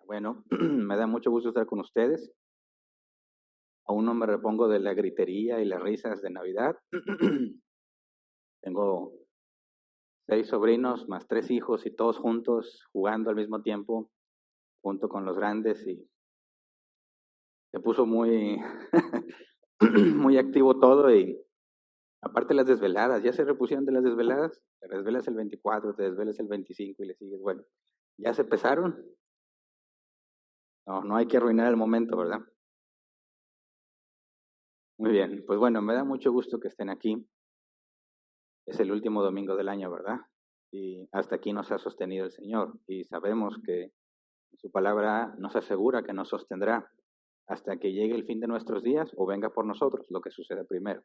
Bueno, me da mucho gusto estar con ustedes. Aún no me repongo de la gritería y las risas de Navidad. Tengo 6 sobrinos más 3 hijos y todos juntos jugando al mismo tiempo, junto con los grandes y se puso muy, muy activo todo y aparte las desveladas, ya se repusieron de las desveladas. Te desvelas el 24, te desvelas el 25 y le sigues. Bueno, ¿ya se pesaron? No, no hay que arruinar el momento, ¿verdad? Muy bien, pues bueno, me da mucho gusto que estén aquí. Es el último domingo del año, ¿verdad? Y hasta aquí nos ha sostenido el Señor. Y sabemos que su palabra nos asegura que nos sostendrá hasta que llegue el fin de nuestros días o venga por nosotros, lo que suceda primero.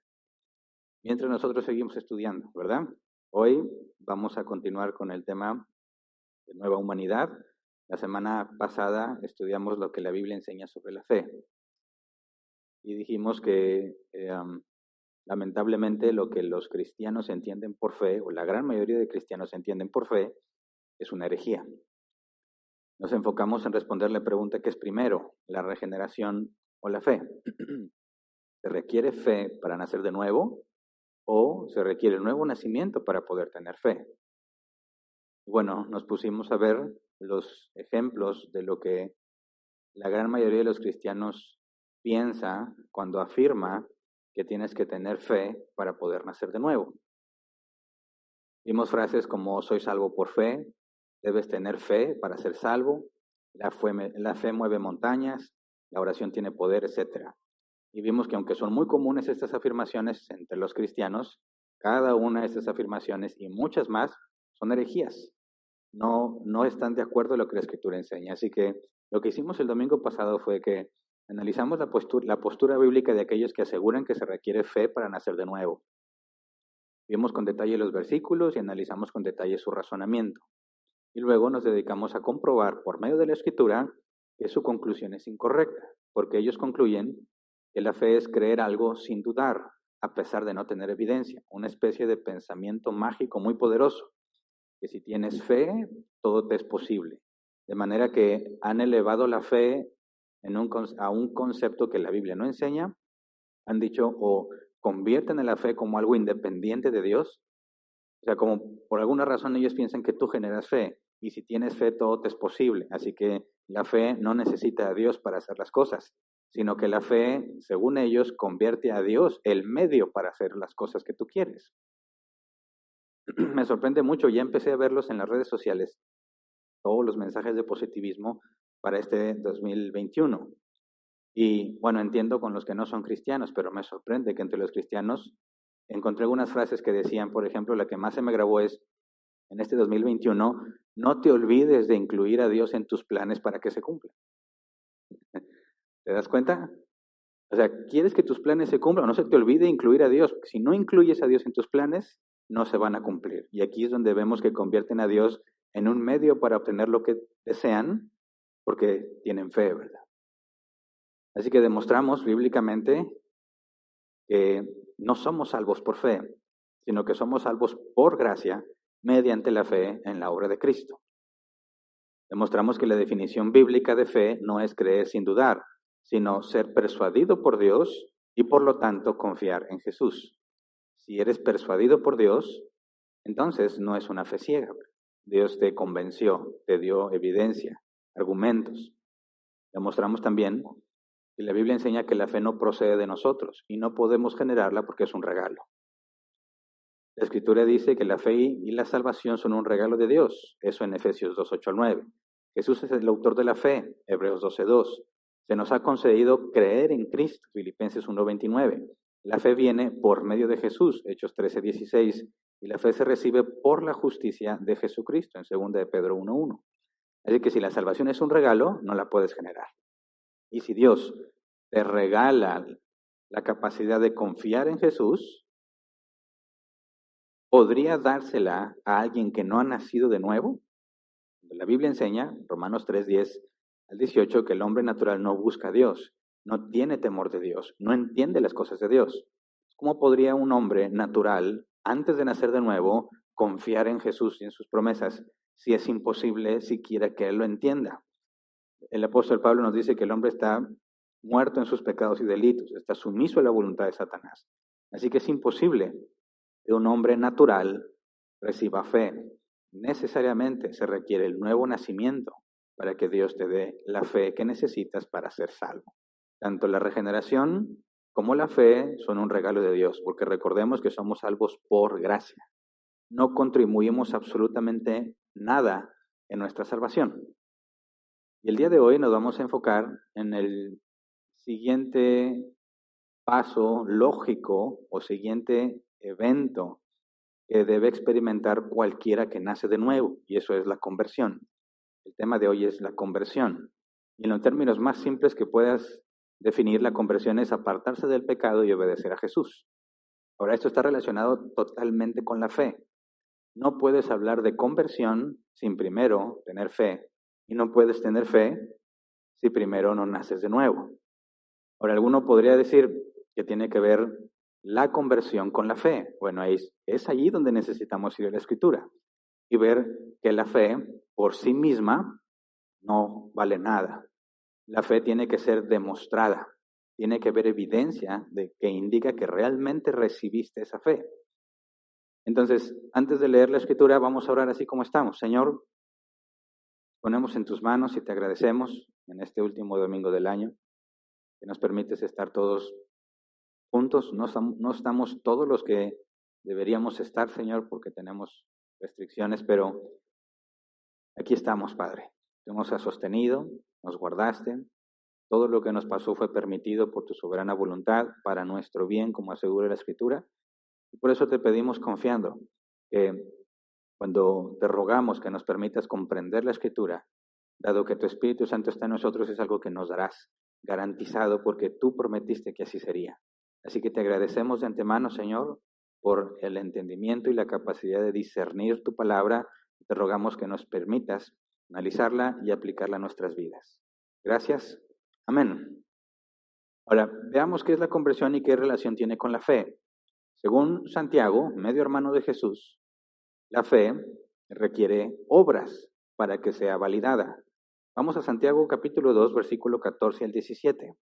Mientras nosotros seguimos estudiando, ¿verdad? Hoy vamos a continuar con el tema de nueva humanidad. La semana pasada estudiamos lo que la Biblia enseña sobre la fe. Y dijimos que lamentablemente lo que los cristianos entienden por fe, o la gran mayoría de cristianos entienden por fe, es una herejía. Nos enfocamos en responder la pregunta que es primero, la regeneración o la fe. ¿Se requiere fe para nacer de nuevo o se requiere el nuevo nacimiento para poder tener fe? Bueno, nos pusimos a ver los ejemplos de lo que la gran mayoría de los cristianos piensa cuando afirma que tienes que tener fe para poder nacer de nuevo. Vimos frases como soy salvo por fe, debes tener fe para ser salvo, la fe mueve montañas, la oración tiene poder, etc. Y vimos que aunque son muy comunes estas afirmaciones entre los cristianos, cada una de estas afirmaciones y muchas más son herejías. No están de acuerdo en lo que la Escritura enseña. Así que lo que hicimos el domingo pasado fue que analizamos la postura bíblica de aquellos que aseguran que se requiere fe para nacer de nuevo. Vimos con detalle los versículos y analizamos con detalle su razonamiento. Y luego nos dedicamos a comprobar por medio de la Escritura que su conclusión es incorrecta, porque ellos concluyen que la fe es creer algo sin dudar, a pesar de no tener evidencia, una especie de pensamiento mágico muy poderoso, que si tienes fe, todo te es posible. De manera que han elevado la fe a un concepto que la Biblia no enseña, han dicho o convierten a la fe como algo independiente de Dios. O sea, como por alguna razón ellos piensan que tú generas fe y si tienes fe todo te es posible. Así que la fe no necesita a Dios para hacer las cosas, sino que la fe, según ellos, convierte a Dios el medio para hacer las cosas que tú quieres. Me sorprende mucho, ya empecé a verlos en las redes sociales, todos los mensajes de positivismo para este 2021. Y bueno, entiendo con los que no son cristianos, pero me sorprende que entre los cristianos encontré algunas frases que decían, por ejemplo, la que más se me grabó es, en este 2021, no te olvides de incluir a Dios en tus planes para que se cumplan. ¿Te das cuenta? O sea, ¿quieres que tus planes se cumplan? No se te olvide incluir a Dios, porque si no incluyes a Dios en tus planes, no se van a cumplir. Y aquí es donde vemos que convierten a Dios en un medio para obtener lo que desean, porque tienen fe, ¿verdad? Así que demostramos bíblicamente que no somos salvos por fe, sino que somos salvos por gracia mediante la fe en la obra de Cristo. Demostramos que la definición bíblica de fe no es creer sin dudar, sino ser persuadido por Dios y por lo tanto confiar en Jesús. Si eres persuadido por Dios, entonces no es una fe ciega. Dios te convenció, te dio evidencia, argumentos. Demostramos también que la Biblia enseña que la fe no procede de nosotros y no podemos generarla porque es un regalo. La Escritura dice que la fe y la salvación son un regalo de Dios, eso en Efesios 2, 8 al 9. Jesús es el autor de la fe, Hebreos 12, 2. Se nos ha concedido creer en Cristo, Filipenses 1, 29. La fe viene por medio de Jesús, Hechos 13, 16. Y la fe se recibe por la justicia de Jesucristo, en 2 de Pedro 1, 1. Así que si la salvación es un regalo, no la puedes generar. Y si Dios te regala la capacidad de confiar en Jesús, ¿podría dársela a alguien que no ha nacido de nuevo? La Biblia enseña, Romanos 3, 10 al 18, que el hombre natural no busca a Dios, no tiene temor de Dios, no entiende las cosas de Dios. ¿Cómo podría un hombre natural, antes de nacer de nuevo, confiar en Jesús y en sus promesas si es imposible siquiera que él lo entienda? El apóstol Pablo nos dice que el hombre está muerto en sus pecados y delitos, está sumiso a la voluntad de Satanás. Así que es imposible que un hombre natural reciba fe. Necesariamente se requiere el nuevo nacimiento para que Dios te dé la fe que necesitas para ser salvo. Tanto la regeneración como la fe son un regalo de Dios, porque recordemos que somos salvos por gracia. No contribuimos absolutamente nada en nuestra salvación. Y el día de hoy nos vamos a enfocar en el siguiente paso lógico o siguiente evento que debe experimentar cualquiera que nace de nuevo, y eso es la conversión. El tema de hoy es la conversión. Y en los términos más simples que puedas definir, la conversión es apartarse del pecado y obedecer a Jesús. Ahora, esto está relacionado totalmente con la fe. No puedes hablar de conversión sin primero tener fe, y no puedes tener fe si primero no naces de nuevo. Ahora, alguno podría decir que tiene que ver la conversión con la fe. Bueno, es allí donde necesitamos ir a la Escritura y ver que la fe por sí misma no vale nada. La fe tiene que ser demostrada, tiene que haber evidencia de que indica que realmente recibiste esa fe. Entonces, antes de leer la Escritura, vamos a orar así como estamos. Señor, ponemos en tus manos y te agradecemos en este último domingo del año que nos permites estar todos juntos. No estamos todos los que deberíamos estar, Señor, porque tenemos restricciones, pero aquí estamos, Padre. Tú nos has sostenido, nos guardaste. Todo lo que nos pasó fue permitido por tu soberana voluntad para nuestro bien, como asegura la Escritura. Y por eso te pedimos confiando que cuando te rogamos que nos permitas comprender la Escritura, dado que tu Espíritu Santo está en nosotros, es algo que nos darás garantizado porque tú prometiste que así sería. Así que te agradecemos de antemano, Señor, por el entendimiento y la capacidad de discernir tu palabra. Te rogamos que nos permitas analizarla y aplicarla a nuestras vidas. Gracias. Amén. Ahora, veamos qué es la conversión y qué relación tiene con la fe. Según Santiago, medio hermano de Jesús, la fe requiere obras para que sea validada. Vamos a Santiago capítulo 2, versículo 14 al 17.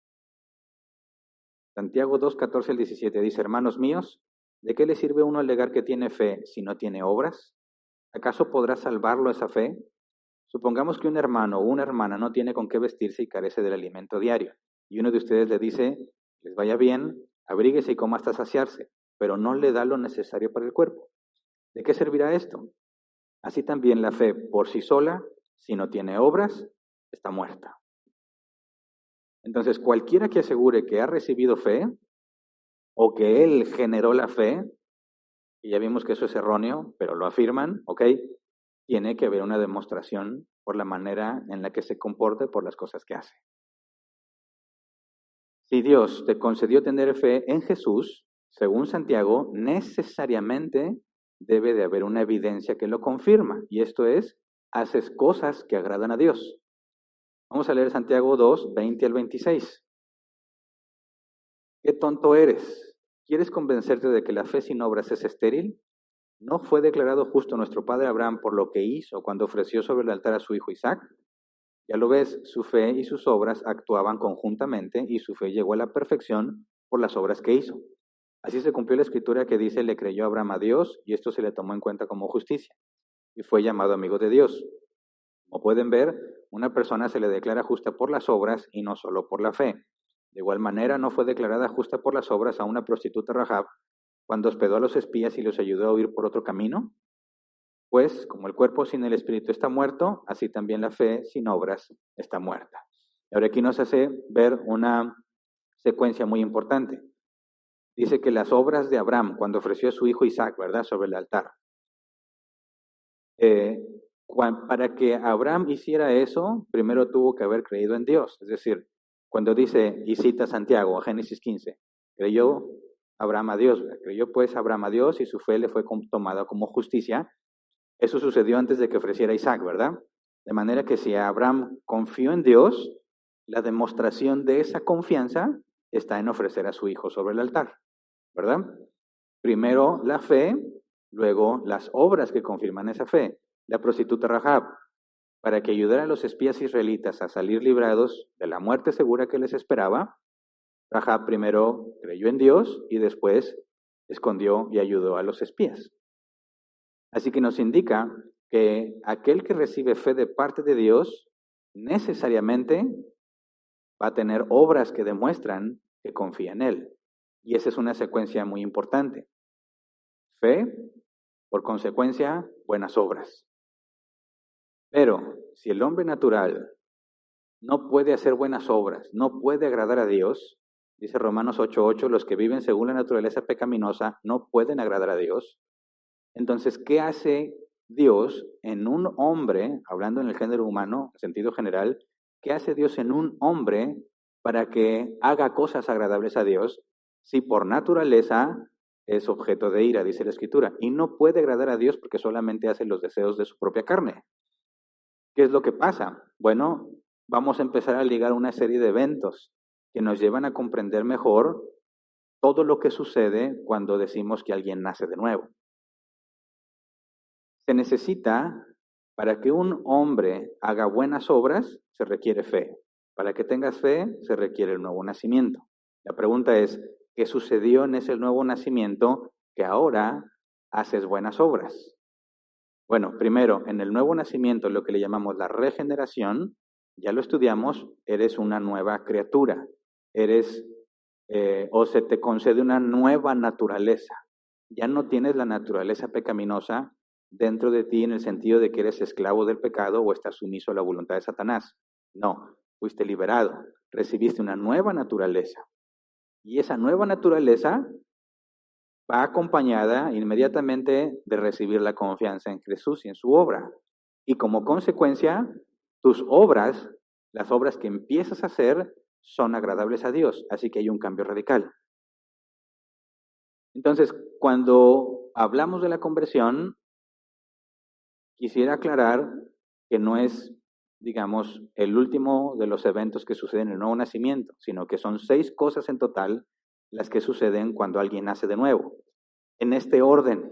Santiago 2, 14 al 17 dice: hermanos míos, ¿de qué le sirve uno alegar que tiene fe si no tiene obras? ¿Acaso podrá salvarlo esa fe? Supongamos que un hermano o una hermana no tiene con qué vestirse y carece del alimento diario, y uno de ustedes le dice: les vaya bien, abríguese y coma hasta saciarse, pero no le da lo necesario para el cuerpo. ¿De qué servirá esto? Así también la fe por sí sola, si no tiene obras, está muerta. Entonces, cualquiera que asegure que ha recibido fe o que él generó la fe, y ya vimos que eso es erróneo, pero lo afirman, ¿ok? Tiene que haber una demostración por la manera en la que se comporta, por las cosas que hace. Si Dios te concedió tener fe en Jesús, según Santiago, necesariamente debe de haber una evidencia que lo confirma, y esto es, haces cosas que agradan a Dios. Vamos a leer Santiago 2, 20 al 26. ¡Qué tonto eres! ¿Quieres convencerte de que la fe sin obras es estéril? ¿No fue declarado justo nuestro padre Abraham por lo que hizo cuando ofreció sobre el altar a su hijo Isaac? Ya lo ves, su fe y sus obras actuaban conjuntamente y su fe llegó a la perfección por las obras que hizo. Así se cumplió la escritura que dice: le creyó Abraham a Dios y esto se le tomó en cuenta como justicia y fue llamado amigo de Dios. Como pueden ver, una persona se le declara justa por las obras y no solo por la fe. De igual manera, no fue declarada justa por las obras a una prostituta Rahab cuando hospedó a los espías y los ayudó a huir por otro camino. Pues, como el cuerpo sin el espíritu está muerto, así también la fe sin obras está muerta. Y ahora aquí nos hace ver una secuencia muy importante. Dice que las obras de Abraham, cuando ofreció a su hijo Isaac, ¿verdad?, sobre el altar. Para que Abraham hiciera eso, primero tuvo que haber creído en Dios. Es decir, cuando dice, y cita Santiago, Génesis 15, creyó Abraham a Dios, ¿verdad? Creyó pues Abraham a Dios y su fe le fue tomada como justicia. Eso sucedió antes de que ofreciera Isaac, ¿verdad? De manera que si Abraham confió en Dios, la demostración de esa confianza está en ofrecer a su hijo sobre el altar, ¿verdad? Primero la fe, luego las obras que confirman esa fe. La prostituta Rahab para que ayudara a los espías israelitas a salir librados de la muerte segura que les esperaba, Rahab primero creyó en Dios y después escondió y ayudó a los espías. Así que nos indica que aquel que recibe fe de parte de Dios necesariamente va a tener obras que demuestran que confía en Él. Y esa es una secuencia muy importante. Fe, por consecuencia, buenas obras. Pero si el hombre natural no puede hacer buenas obras, no puede agradar a Dios, dice Romanos 8:8, los que viven según la naturaleza pecaminosa no pueden agradar a Dios. Entonces, ¿qué hace Dios en un hombre, hablando en el género humano, en sentido general, qué hace Dios en un hombre para que haga cosas agradables a Dios si por naturaleza es objeto de ira, dice la Escritura, y no puede agradar a Dios porque solamente hace los deseos de su propia carne? ¿Qué es lo que pasa? Bueno, vamos a empezar a ligar una serie de eventos que nos llevan a comprender mejor todo lo que sucede cuando decimos que alguien nace de nuevo. Se necesita, para que un hombre haga buenas obras, se requiere fe. Para que tengas fe, se requiere el nuevo nacimiento. La pregunta es, ¿qué sucedió en ese nuevo nacimiento que ahora haces buenas obras? Bueno, primero, en el nuevo nacimiento, lo que le llamamos la regeneración, ya lo estudiamos, eres una nueva criatura, o se te concede una nueva naturaleza. Ya no tienes la naturaleza pecaminosa dentro de ti en el sentido de que eres esclavo del pecado o estás sumiso a la voluntad de Satanás. No, fuiste liberado, recibiste una nueva naturaleza. Y esa nueva naturaleza va acompañada inmediatamente de recibir la confianza en Jesús y en su obra. Y como consecuencia, tus obras, las obras que empiezas a hacer, son agradables a Dios. Así que hay un cambio radical. Entonces, cuando hablamos de la conversión, quisiera aclarar que no es, digamos, el último de los eventos que suceden en el nuevo nacimiento, sino que son 6 cosas en total las que suceden cuando alguien nace de nuevo. En este orden,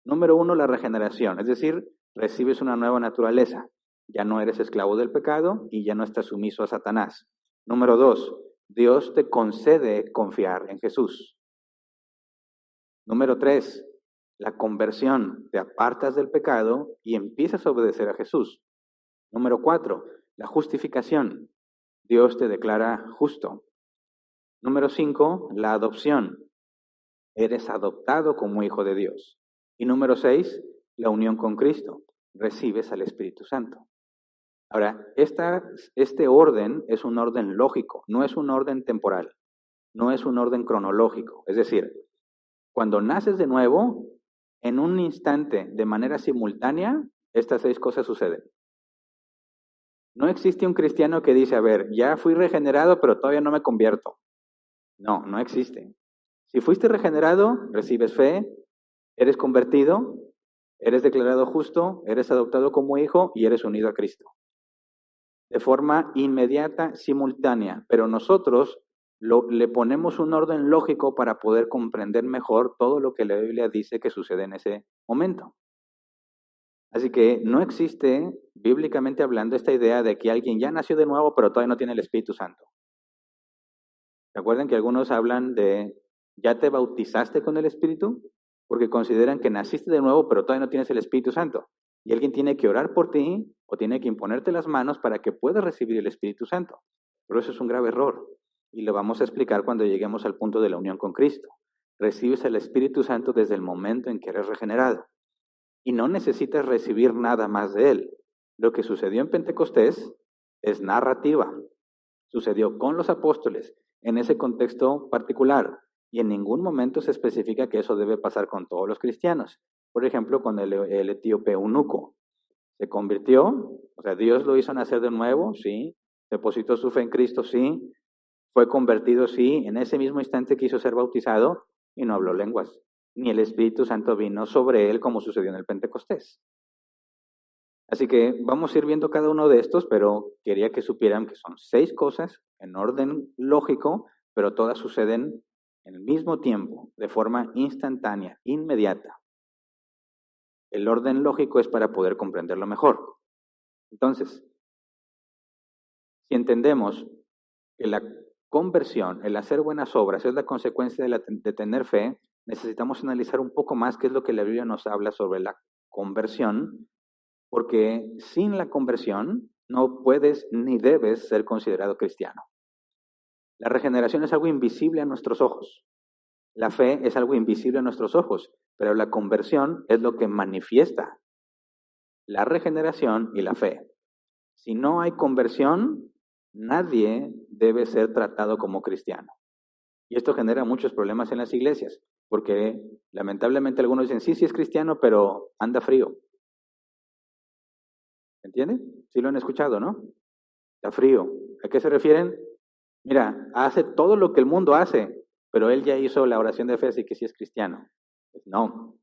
número 1, la regeneración, es decir, recibes una nueva naturaleza. Ya no eres esclavo del pecado y ya no estás sumiso a Satanás. Número 2, Dios te concede confiar en Jesús. Número 3, la conversión, te apartas del pecado y empiezas a obedecer a Jesús. Número 4, la justificación, Dios te declara justo. Número 5, la adopción, eres adoptado como hijo de Dios. Y número 6, la unión con Cristo, recibes al Espíritu Santo. Ahora, este orden es un orden lógico, no es un orden temporal, no es un orden cronológico. Es decir, cuando naces de nuevo, en un instante, de manera simultánea, estas 6 cosas suceden. No existe un cristiano que dice, a ver, ya fui regenerado, pero todavía no me convierto. No, no existe. Si fuiste regenerado, recibes fe, eres convertido, eres declarado justo, eres adoptado como hijo y eres unido a Cristo. De forma inmediata, simultánea, pero nosotros le ponemos un orden lógico para poder comprender mejor todo lo que la Biblia dice que sucede en ese momento. Así que no existe, bíblicamente hablando, esta idea de que alguien ya nació de nuevo, pero todavía no tiene el Espíritu Santo. ¿Recuerdan que algunos hablan de, ¿ya te bautizaste con el Espíritu? Porque consideran que naciste de nuevo, pero todavía no tienes el Espíritu Santo. Y alguien tiene que orar por ti o tiene que imponerte las manos para que puedas recibir el Espíritu Santo. Pero eso es un grave error. Y lo vamos a explicar cuando lleguemos al punto de la unión con Cristo. Recibes el Espíritu Santo desde el momento en que eres regenerado. Y no necesitas recibir nada más de Él. Lo que sucedió en Pentecostés es narrativa. Sucedió con los apóstoles en ese contexto particular. Y en ningún momento se especifica que eso debe pasar con todos los cristianos. Por ejemplo, con el etíope eunuco. Se convirtió, o sea, Dios lo hizo nacer de nuevo, sí. Depositó su fe en Cristo, sí. Fue convertido, sí. En ese mismo instante quiso ser bautizado y no habló lenguas. Ni el Espíritu Santo vino sobre él como sucedió en el Pentecostés. Así que vamos a ir viendo cada uno de estos, pero quería que supieran que son 6 cosas en orden lógico, pero todas suceden en el mismo tiempo, de forma instantánea, inmediata. El orden lógico es para poder comprenderlo mejor. Entonces, si entendemos que la conversión, el hacer buenas obras, es la consecuencia de tener fe, necesitamos analizar un poco más qué es lo que la Biblia nos habla sobre la conversión, porque sin la conversión no puedes ni debes ser considerado cristiano. La regeneración es algo invisible a nuestros ojos. La fe es algo invisible a nuestros ojos, pero la conversión es lo que manifiesta la regeneración y la fe. Si no hay conversión, nadie debe ser tratado como cristiano. Y esto genera muchos problemas en las iglesias, porque lamentablemente algunos dicen, sí es cristiano, pero anda frío. ¿Entienden? Sí lo han escuchado, ¿no? Está frío. ¿A qué se refieren? Mira, hace todo lo que el mundo hace, pero él ya hizo la oración de fe, así que sí es cristiano. No.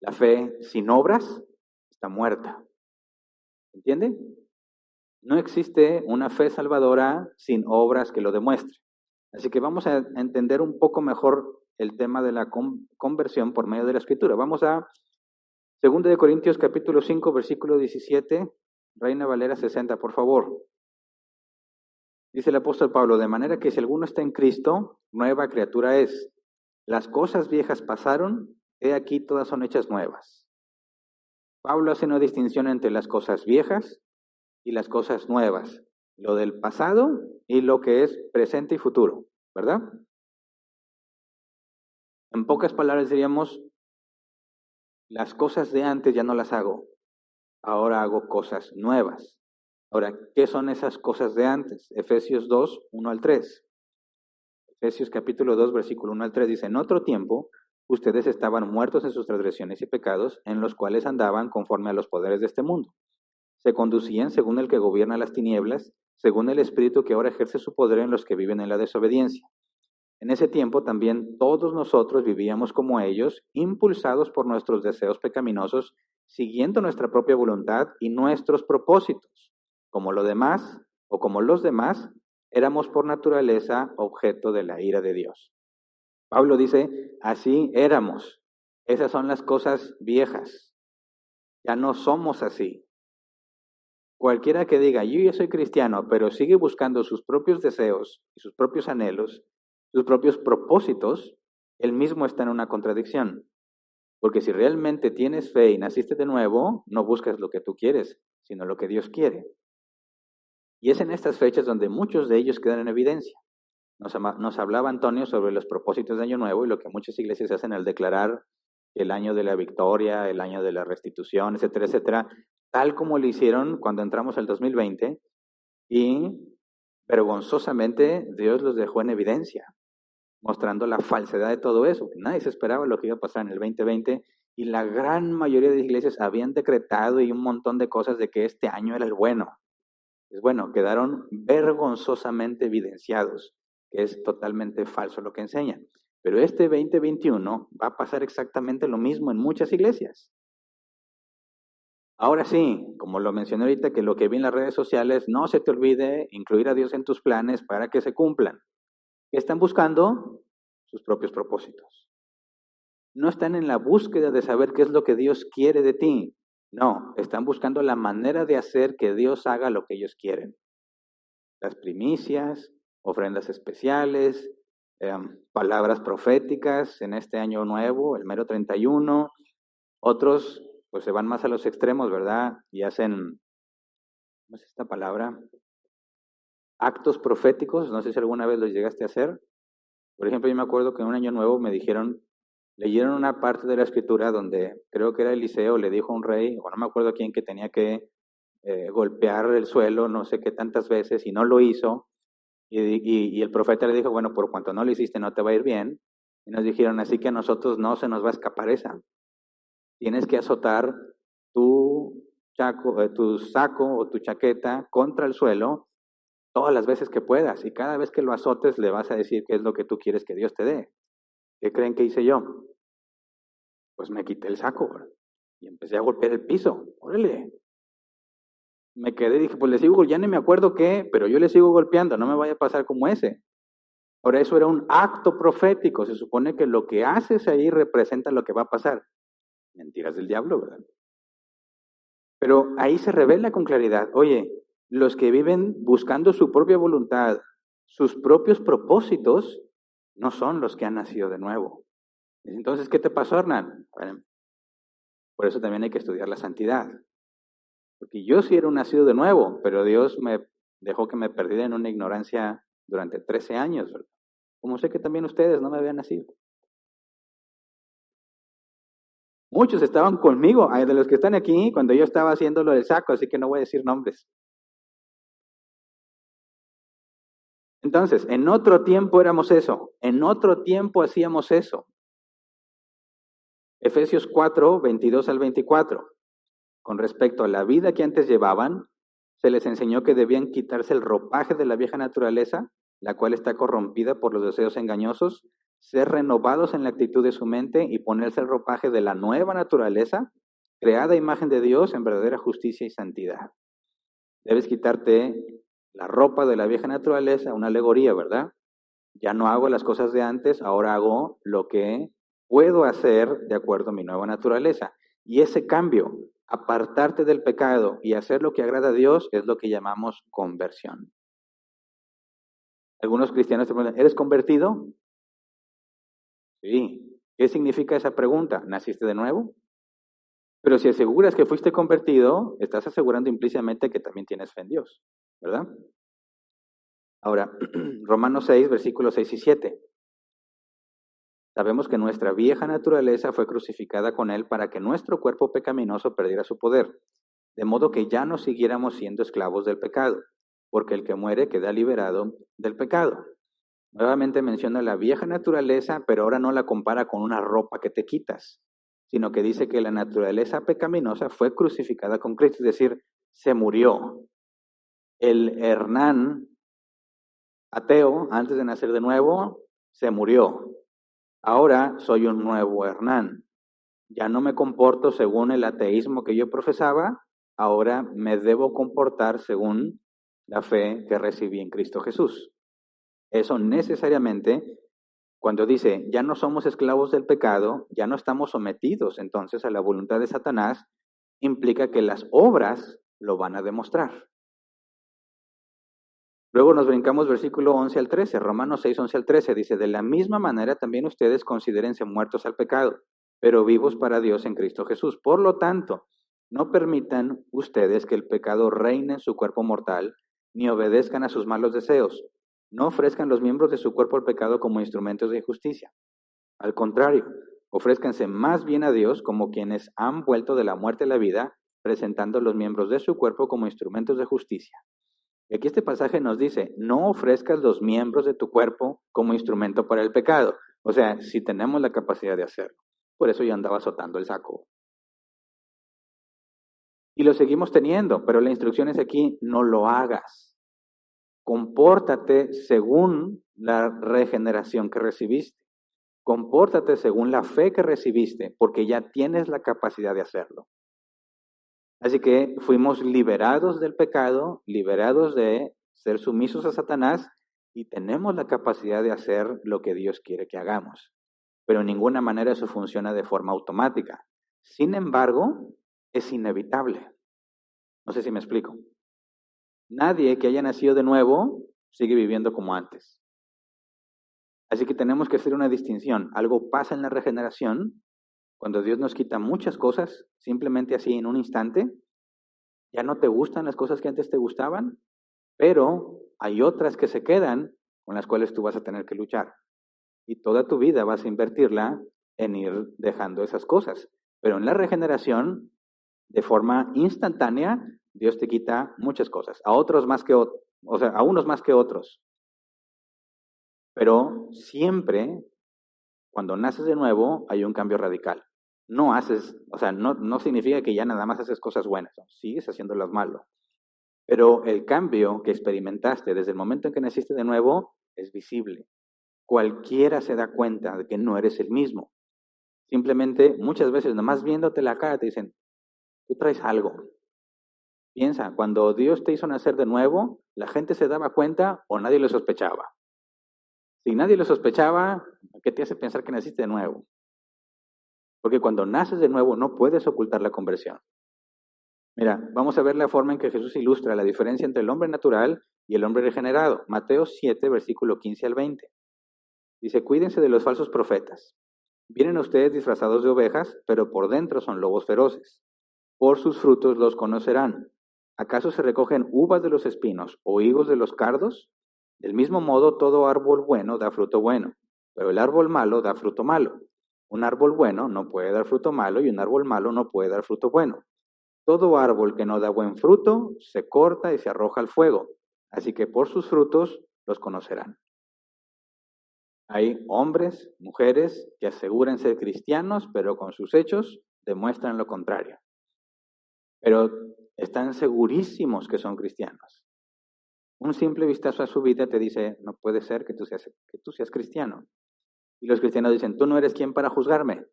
La fe sin obras está muerta. ¿Entiende? No existe una fe salvadora sin obras que lo demuestre. Así que vamos a entender un poco mejor el tema de la conversión por medio de la Escritura. Vamos a 2 de Corintios capítulo 5, versículo 17, Reina Valera 60, por favor. Dice el apóstol Pablo, de manera que si alguno está en Cristo, nueva criatura es. Las cosas viejas pasaron, he aquí todas son hechas nuevas. Pablo hace una distinción entre las cosas viejas y las cosas nuevas, lo del pasado y lo que es presente y futuro, ¿verdad? En pocas palabras diríamos, las cosas de antes ya no las hago, ahora hago cosas nuevas. Ahora, ¿qué son esas cosas de antes? Efesios 2, 1 al 3. Efesios capítulo 2, versículo 1 al 3 dice, en otro tiempo, ustedes estaban muertos en sus transgresiones y pecados, en los cuales andaban conforme a los poderes de este mundo. Se conducían según el que gobierna las tinieblas, según el espíritu que ahora ejerce su poder en los que viven en la desobediencia. En ese tiempo también todos nosotros vivíamos como ellos, impulsados por nuestros deseos pecaminosos, siguiendo nuestra propia voluntad y nuestros propósitos. Como los demás, éramos por naturaleza objeto de la ira de Dios. Pablo dice, así éramos. Esas son las cosas viejas. Ya no somos así. Cualquiera que diga, yo ya soy cristiano, pero sigue buscando sus propios deseos y sus propios anhelos, sus propios propósitos, él mismo está en una contradicción. Porque si realmente tienes fe y naciste de nuevo, no buscas lo que tú quieres, sino lo que Dios quiere. Y es en estas fechas donde muchos de ellos quedan en evidencia. Nos hablaba Antonio sobre los propósitos de Año Nuevo y lo que muchas iglesias hacen al declarar el año de la victoria, el año de la restitución, etcétera, etcétera, tal como lo hicieron cuando entramos al 2020 y vergonzosamente Dios los dejó en evidencia, mostrando la falsedad de todo eso. Nadie se esperaba lo que iba a pasar en el 2020 y la gran mayoría de iglesias habían decretado y un montón de cosas de que este año era el bueno. Es bueno, quedaron vergonzosamente evidenciados, que es totalmente falso lo que enseñan. Pero este 2021 va a pasar exactamente lo mismo en muchas iglesias. Ahora sí, como lo mencioné ahorita, que lo que vi en las redes sociales, no se te olvide incluir a Dios en tus planes para que se cumplan. ¿Qué están buscando? Sus propios propósitos. No están en la búsqueda de saber qué es lo que Dios quiere de ti. No, están buscando la manera de hacer que Dios haga lo que ellos quieren. Las primicias, ofrendas especiales, palabras proféticas en este año nuevo, el mero 31. Otros pues se van más a los extremos, ¿verdad? Y hacen, ¿cómo es esta palabra? Actos proféticos, no sé si alguna vez los llegaste a hacer. Por ejemplo, yo me acuerdo que en un año nuevo me dijeron, leyeron una parte de la escritura donde creo que era Eliseo, le dijo a un rey, o no me acuerdo quién, que tenía que golpear el suelo no sé qué tantas veces y no lo hizo. Y el profeta le dijo, bueno, por cuanto no lo hiciste no te va a ir bien. Y nos dijeron, así que a nosotros no se nos va a escapar esa. Tienes que azotar tu saco o tu chaqueta contra el suelo todas las veces que puedas. Y cada vez que lo azotes le vas a decir qué es lo que tú quieres que Dios te dé. ¿Qué creen que hice yo? Pues me quité el saco, ¿verdad? Y empecé a golpear el piso. Órale. Me quedé y dije, pues le sigo, ya ni me acuerdo qué, pero yo le sigo golpeando, no me vaya a pasar como ese. Por eso era un acto profético. Se supone que lo que haces ahí representa lo que va a pasar. Mentiras del diablo, ¿verdad? Pero ahí se revela con claridad, oye, los que viven buscando su propia voluntad, sus propios propósitos, no son los que han nacido de nuevo. Entonces, ¿qué te pasó, Hernán? Bueno, por eso también hay que estudiar la santidad. Porque yo sí era un nacido de nuevo, pero Dios me dejó que me perdiera en una ignorancia durante 13 años, ¿verdad? Como sé que también ustedes no me habían nacido. Muchos estaban conmigo, hay de los que están aquí, cuando yo estaba haciendo lo del saco, así que no voy a decir nombres. Entonces, en otro tiempo éramos eso, en otro tiempo hacíamos eso. Efesios 4, 22 al 24. Con respecto a la vida que antes llevaban, se les enseñó que debían quitarse el ropaje de la vieja naturaleza, la cual está corrompida por los deseos engañosos, ser renovados en la actitud de su mente y ponerse el ropaje de la nueva naturaleza, creada a imagen de Dios en verdadera justicia y santidad. Debes quitarte la ropa de la vieja naturaleza, una alegoría, ¿verdad? Ya no hago las cosas de antes, ahora hago lo que puedo hacer de acuerdo a mi nueva naturaleza. Y ese cambio, apartarte del pecado y hacer lo que agrada a Dios, es lo que llamamos conversión. Algunos cristianos te preguntan, ¿eres convertido? Sí. ¿Qué significa esa pregunta? ¿Naciste de nuevo? Pero si aseguras que fuiste convertido, estás asegurando implícitamente que también tienes fe en Dios, ¿verdad? Ahora, Romanos 6, versículos 6 y 7. Sabemos que nuestra vieja naturaleza fue crucificada con Él para que nuestro cuerpo pecaminoso perdiera su poder, de modo que ya no siguiéramos siendo esclavos del pecado, porque el que muere queda liberado del pecado. Nuevamente menciona la vieja naturaleza, pero ahora no la compara con una ropa que te quitas, sino que dice que la naturaleza pecaminosa fue crucificada con Cristo, es decir, se murió. El Hernán ateo, antes de nacer de nuevo, se murió. Ahora soy un nuevo Hernán. Ya no me comporto según el ateísmo que yo profesaba, ahora me debo comportar según la fe que recibí en Cristo Jesús. Eso necesariamente, cuando dice, ya no somos esclavos del pecado, ya no estamos sometidos entonces a la voluntad de Satanás, implica que las obras lo van a demostrar. Luego nos brincamos versículo 11 al 13, Romanos 6, 11 al 13, dice, de la misma manera también ustedes considérense muertos al pecado, pero vivos para Dios en Cristo Jesús. Por lo tanto, no permitan ustedes que el pecado reine en su cuerpo mortal, ni obedezcan a sus malos deseos. No ofrezcan los miembros de su cuerpo al pecado como instrumentos de injusticia. Al contrario, ofrézcanse más bien a Dios como quienes han vuelto de la muerte a la vida, presentando los miembros de su cuerpo como instrumentos de justicia. Y aquí este pasaje nos dice, no ofrezcas los miembros de tu cuerpo como instrumento para el pecado. O sea, si tenemos la capacidad de hacerlo. Por eso yo andaba azotando el saco. Y lo seguimos teniendo, pero la instrucción es aquí, no lo hagas. Compórtate según la regeneración que recibiste. Compórtate según la fe que recibiste, porque ya tienes la capacidad de hacerlo. Así que fuimos liberados del pecado, liberados de ser sumisos a Satanás y tenemos la capacidad de hacer lo que Dios quiere que hagamos. Pero en ninguna manera eso funciona de forma automática. Sin embargo, es inevitable. No sé si me explico. Nadie que haya nacido de nuevo sigue viviendo como antes. Así que tenemos que hacer una distinción. Algo pasa en la regeneración cuando Dios nos quita muchas cosas, simplemente así en un instante. Ya no te gustan las cosas que antes te gustaban, pero hay otras que se quedan con las cuales tú vas a tener que luchar. Y toda tu vida vas a invertirla en ir dejando esas cosas. Pero en la regeneración, de forma instantánea, Dios te quita muchas cosas, a otros más que a unos más que otros. Pero siempre, cuando naces de nuevo, hay un cambio radical. No haces, no significa que ya nada más haces cosas buenas, ¿no? Sigues haciéndolas malo. Pero el cambio que experimentaste desde el momento en que naciste de nuevo es visible. Cualquiera se da cuenta de que no eres el mismo. Simplemente, muchas veces, nomás viéndote la cara, te dicen, tú traes algo. Piensa, cuando Dios te hizo nacer de nuevo, la gente se daba cuenta o nadie lo sospechaba. Si nadie lo sospechaba, ¿qué te hace pensar que naciste de nuevo? Porque cuando naces de nuevo no puedes ocultar la conversión. Mira, vamos a ver la forma en que Jesús ilustra la diferencia entre el hombre natural y el hombre regenerado. Mateo 7, versículo 15 al 20. Dice, cuídense de los falsos profetas. Vienen a ustedes disfrazados de ovejas, pero por dentro son lobos feroces. Por sus frutos los conocerán. ¿Acaso se recogen uvas de los espinos o higos de los cardos? Del mismo modo, todo árbol bueno da fruto bueno, pero el árbol malo da fruto malo. Un árbol bueno no puede dar fruto malo y un árbol malo no puede dar fruto bueno. Todo árbol que no da buen fruto se corta y se arroja al fuego. Así que por sus frutos los conocerán. Hay hombres, mujeres que aseguran ser cristianos, pero con sus hechos demuestran lo contrario. Pero están segurísimos que son cristianos. Un simple vistazo a su vida te dice, no puede ser que tú seas cristiano. Y los cristianos dicen, tú no eres quien para juzgarme.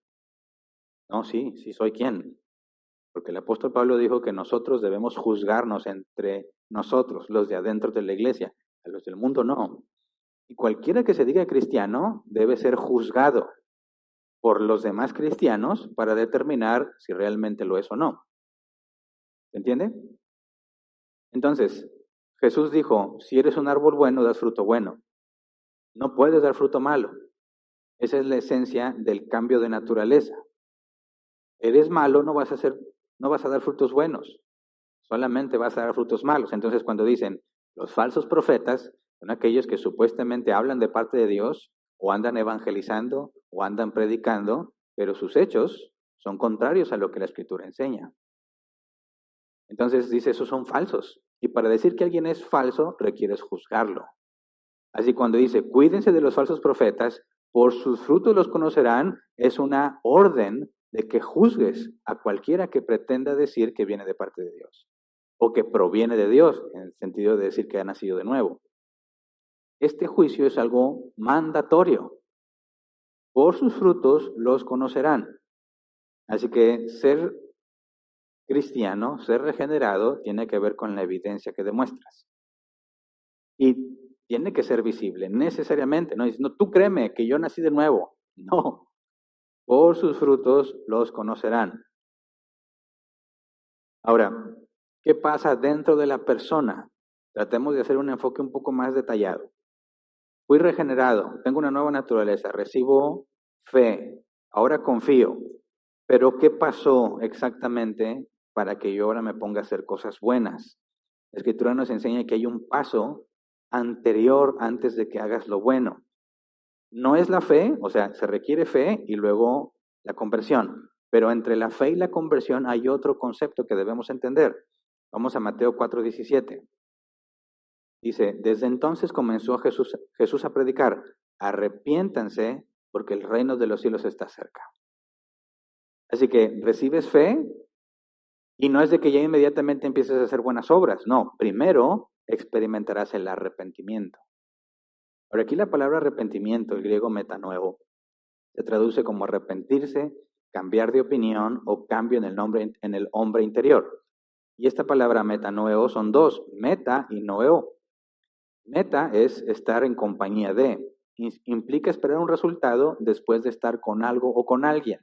No, sí soy quien. Porque el apóstol Pablo dijo que nosotros debemos juzgarnos entre nosotros, los de adentro de la iglesia, a los del mundo no. Y cualquiera que se diga cristiano debe ser juzgado por los demás cristianos para determinar si realmente lo es o no. ¿Se entiende? Entonces, Jesús dijo, si eres un árbol bueno, das fruto bueno. No puedes dar fruto malo. Esa es la esencia del cambio de naturaleza. Eres malo, no vas a dar frutos buenos. Solamente vas a dar frutos malos. Entonces, cuando dicen los falsos profetas, son aquellos que supuestamente hablan de parte de Dios, o andan evangelizando, o andan predicando, pero sus hechos son contrarios a lo que la Escritura enseña. Entonces dice, esos son falsos. Y para decir que alguien es falso, requieres juzgarlo. Así cuando dice, cuídense de los falsos profetas, por sus frutos los conocerán, es una orden de que juzgues a cualquiera que pretenda decir que viene de parte de Dios. O que proviene de Dios, en el sentido de decir que ha nacido de nuevo. Este juicio es algo mandatorio. Por sus frutos los conocerán. Así que ser cristiano, ser regenerado, tiene que ver con la evidencia que demuestras. Y tiene que ser visible, necesariamente. No, tú créeme que yo nací de nuevo. No. Por sus frutos los conocerán. Ahora, ¿qué pasa dentro de la persona? Tratemos de hacer un enfoque un poco más detallado. Fui regenerado, tengo una nueva naturaleza, recibo fe, ahora confío. Pero ¿qué pasó exactamente para que yo ahora me ponga a hacer cosas buenas? La Escritura nos enseña que hay un paso anterior antes de que hagas lo bueno. No es la fe, o sea, se requiere fe y luego la conversión. Pero entre la fe y la conversión hay otro concepto que debemos entender. Vamos a Mateo 4:17. Dice, desde entonces comenzó Jesús a predicar, arrepiéntanse porque el reino de los cielos está cerca. Así que recibes fe y no es de que ya inmediatamente empieces a hacer buenas obras, no, primero experimentarás el arrepentimiento. Ahora aquí la palabra arrepentimiento, el griego metanoeo, se traduce como arrepentirse, cambiar de opinión o cambio en el hombre interior. Y esta palabra metanoeo son dos, meta y noeo. Meta es estar en compañía de, implica esperar un resultado después de estar con algo o con alguien.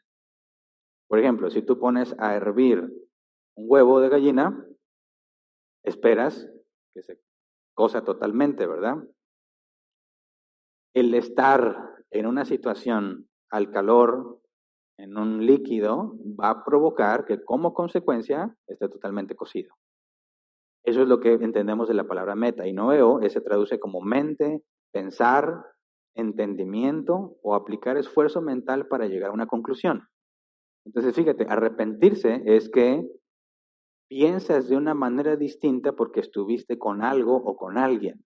Por ejemplo, si tú pones a hervir un huevo de gallina, esperas que se cosa totalmente, ¿verdad? El estar en una situación al calor, en un líquido, va a provocar que como consecuencia esté totalmente cocido. Eso es lo que entendemos de la palabra meta. Y noeo se traduce como mente, pensar, entendimiento o aplicar esfuerzo mental para llegar a una conclusión. Entonces, fíjate, arrepentirse es que piensas de una manera distinta porque estuviste con algo o con alguien.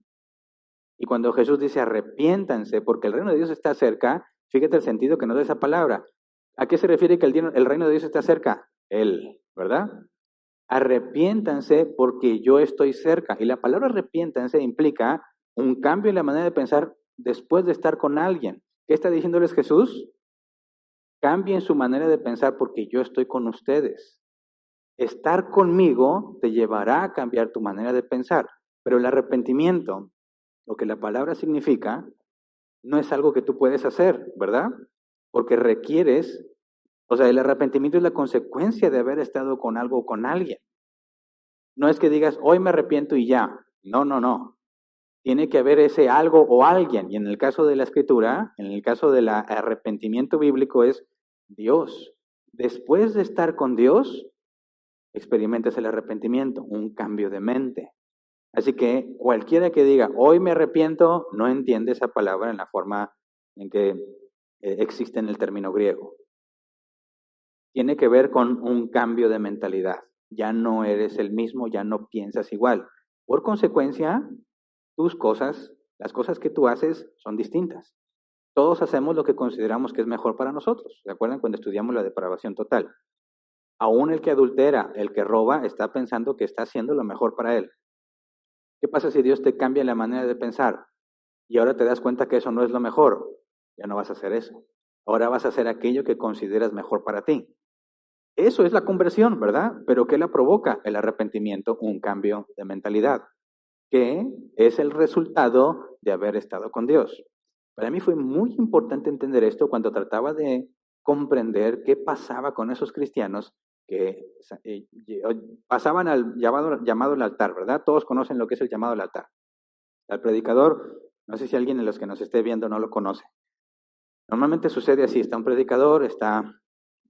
Y cuando Jesús dice arrepiéntanse porque el reino de Dios está cerca, fíjate el sentido que nos da esa palabra. ¿A qué se refiere que el reino de Dios está cerca? Él, ¿verdad? Arrepiéntanse porque yo estoy cerca. Y la palabra arrepiéntanse implica un cambio en la manera de pensar después de estar con alguien. ¿Qué está diciéndoles Jesús? Cambien su manera de pensar porque yo estoy con ustedes. Estar conmigo te llevará a cambiar tu manera de pensar. Pero el arrepentimiento, lo que la palabra significa, no es algo que tú puedes hacer, ¿verdad? Porque requieres, o sea, el arrepentimiento es la consecuencia de haber estado con algo o con alguien. No es que digas, hoy me arrepiento y ya. No, no, no. Tiene que haber ese algo o alguien. Y en el caso de la escritura, en el caso del arrepentimiento bíblico es Dios. Después de estar con Dios, experimentas el arrepentimiento, un cambio de mente. Así que cualquiera que diga, hoy me arrepiento, no entiende esa palabra en la forma en que existe en el término griego. Tiene que ver con un cambio de mentalidad. Ya no eres el mismo, ya no piensas igual. Por consecuencia, tus cosas, las cosas que tú haces son distintas. Todos hacemos lo que consideramos que es mejor para nosotros. ¿Se acuerdan cuando estudiamos la depravación total? Aún el que adultera, el que roba, está pensando que está haciendo lo mejor para él. ¿Qué pasa si Dios te cambia la manera de pensar y ahora te das cuenta que eso no es lo mejor? Ya no vas a hacer eso. Ahora vas a hacer aquello que consideras mejor para ti. Eso es la conversión, ¿verdad? Pero ¿qué la provoca? El arrepentimiento, un cambio de mentalidad, que es el resultado de haber estado con Dios. Para mí fue muy importante entender esto cuando trataba de comprender qué pasaba con esos cristianos que pasaban al llamado al altar, ¿verdad? Todos conocen lo que es el llamado al altar. Al predicador, no sé si alguien de los que nos esté viendo no lo conoce. Normalmente sucede así, está un predicador, está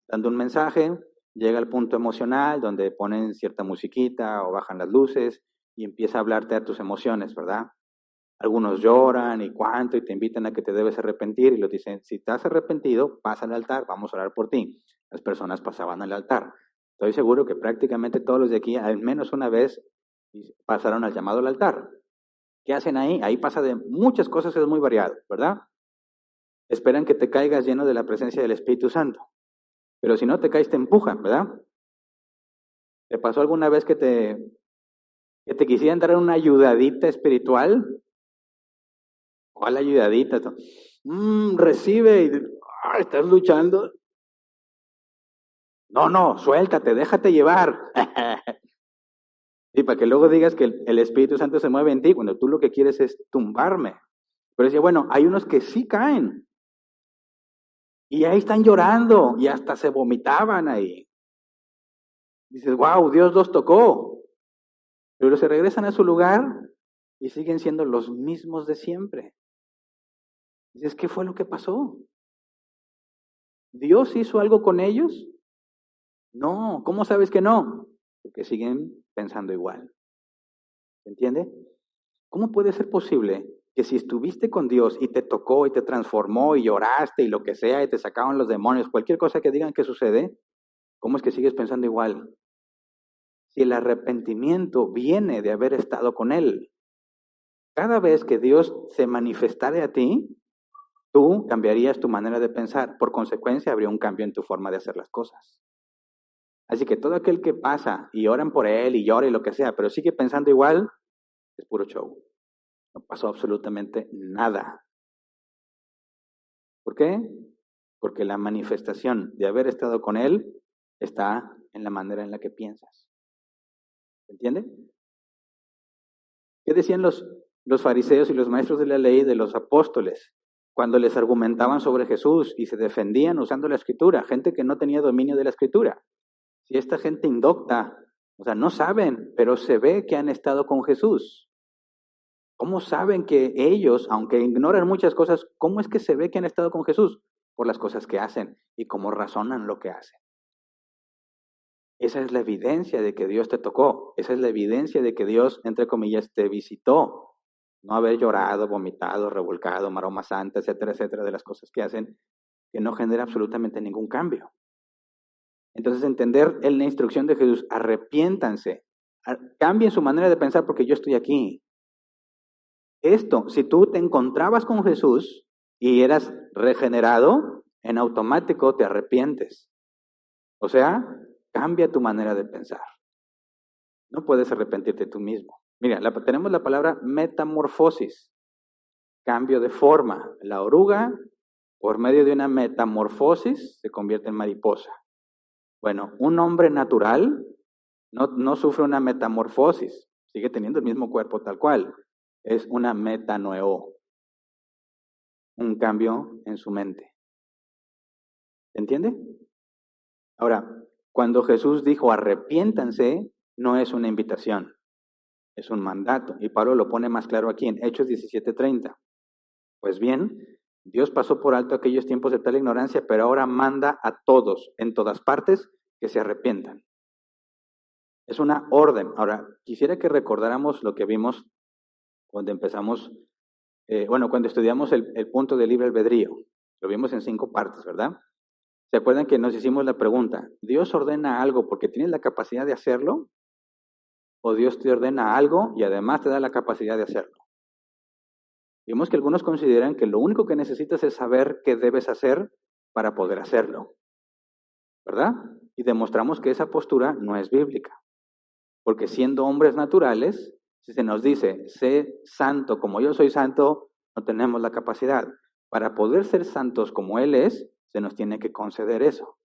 dando un mensaje, llega al punto emocional donde ponen cierta musiquita o bajan las luces y empieza a hablarte a tus emociones, ¿verdad? Algunos lloran y cuánto y te invitan a que te debes arrepentir y lo dicen, si estás arrepentido, pasa al altar, vamos a orar por ti. Las personas pasaban al altar. Estoy seguro que prácticamente todos los de aquí, al menos una vez, pasaron al llamado al altar. ¿Qué hacen ahí? Ahí pasa de muchas cosas, es muy variado, ¿verdad? Esperan que te caigas lleno de la presencia del Espíritu Santo. Pero si no te caes, te empujan, ¿verdad? ¿Te pasó alguna vez que te quisieran dar una ayudadita espiritual? ¿Cuál ayudadita? Recibe y estás luchando. No, no, suéltate, déjate llevar. Y para que luego digas que el Espíritu Santo se mueve en ti cuando tú lo que quieres es tumbarme. Pero decía, bueno, hay unos que sí caen. Y ahí están llorando y hasta se vomitaban ahí. Dices, wow, Dios los tocó. Pero se regresan a su lugar y siguen siendo los mismos de siempre. Dices, ¿qué fue lo que pasó? ¿Dios hizo algo con ellos? No, ¿cómo sabes que no? Porque siguen pensando igual. ¿Se entiende? ¿Cómo puede ser posible que si estuviste con Dios y te tocó y te transformó y lloraste y lo que sea y te sacaron los demonios, cualquier cosa que digan que sucede, cómo es que sigues pensando igual? Si el arrepentimiento viene de haber estado con Él, cada vez que Dios se manifestare a ti, tú cambiarías tu manera de pensar. Por consecuencia, habría un cambio en tu forma de hacer las cosas. Así que todo aquel que pasa y oran por él y llora y lo que sea, pero sigue pensando igual, es puro show. No pasó absolutamente nada. ¿Por qué? Porque la manifestación de haber estado con él está en la manera en la que piensas. ¿Entiende? ¿Qué decían los fariseos y los maestros de la ley de los apóstoles cuando les argumentaban sobre Jesús y se defendían usando la escritura? Gente que no tenía dominio de la escritura. Si esta gente indocta, o sea, no saben, pero se ve que han estado con Jesús. ¿Cómo saben que ellos, aunque ignoran muchas cosas, cómo es que se ve que han estado con Jesús? Por las cosas que hacen y cómo razonan lo que hacen. Esa es la evidencia de que Dios te tocó. Esa es la evidencia de que Dios, entre comillas, te visitó. No haber llorado, vomitado, revolcado, maroma santa, etcétera, etcétera, de las cosas que hacen, que no genera absolutamente ningún cambio. Entonces, entender la instrucción de Jesús, arrepiéntanse, cambien su manera de pensar porque yo estoy aquí. Esto, si tú te encontrabas con Jesús y eras regenerado, en automático te arrepientes. O sea, cambia tu manera de pensar. No puedes arrepentirte tú mismo. Mira, tenemos la palabra metamorfosis, cambio de forma. La oruga, por medio de una metamorfosis, se convierte en mariposa. Bueno, un hombre natural no sufre una metamorfosis, sigue teniendo el mismo cuerpo tal cual. Es una metanoeo, un cambio en su mente. ¿Se entiende? Ahora, cuando Jesús dijo arrepiéntanse, no es una invitación, es un mandato. Y Pablo lo pone más claro aquí en Hechos 17:30. Pues bien, Dios pasó por alto aquellos tiempos de tal ignorancia, pero ahora manda a todos, en todas partes, que se arrepientan. Es una orden. Ahora, quisiera que recordáramos lo que vimos cuando empezamos, cuando estudiamos el punto de libre albedrío. Lo vimos en 5 partes, ¿verdad? ¿Se acuerdan que nos hicimos la pregunta? ¿Dios ordena algo porque tienes la capacidad de hacerlo? ¿O Dios te ordena algo y además te da la capacidad de hacerlo? Vimos que algunos consideran que lo único que necesitas es saber qué debes hacer para poder hacerlo, ¿verdad? Y demostramos que esa postura no es bíblica, porque siendo hombres naturales, si se nos dice, sé santo como yo soy santo, no tenemos la capacidad. Para poder ser santos como Él es, se nos tiene que conceder eso.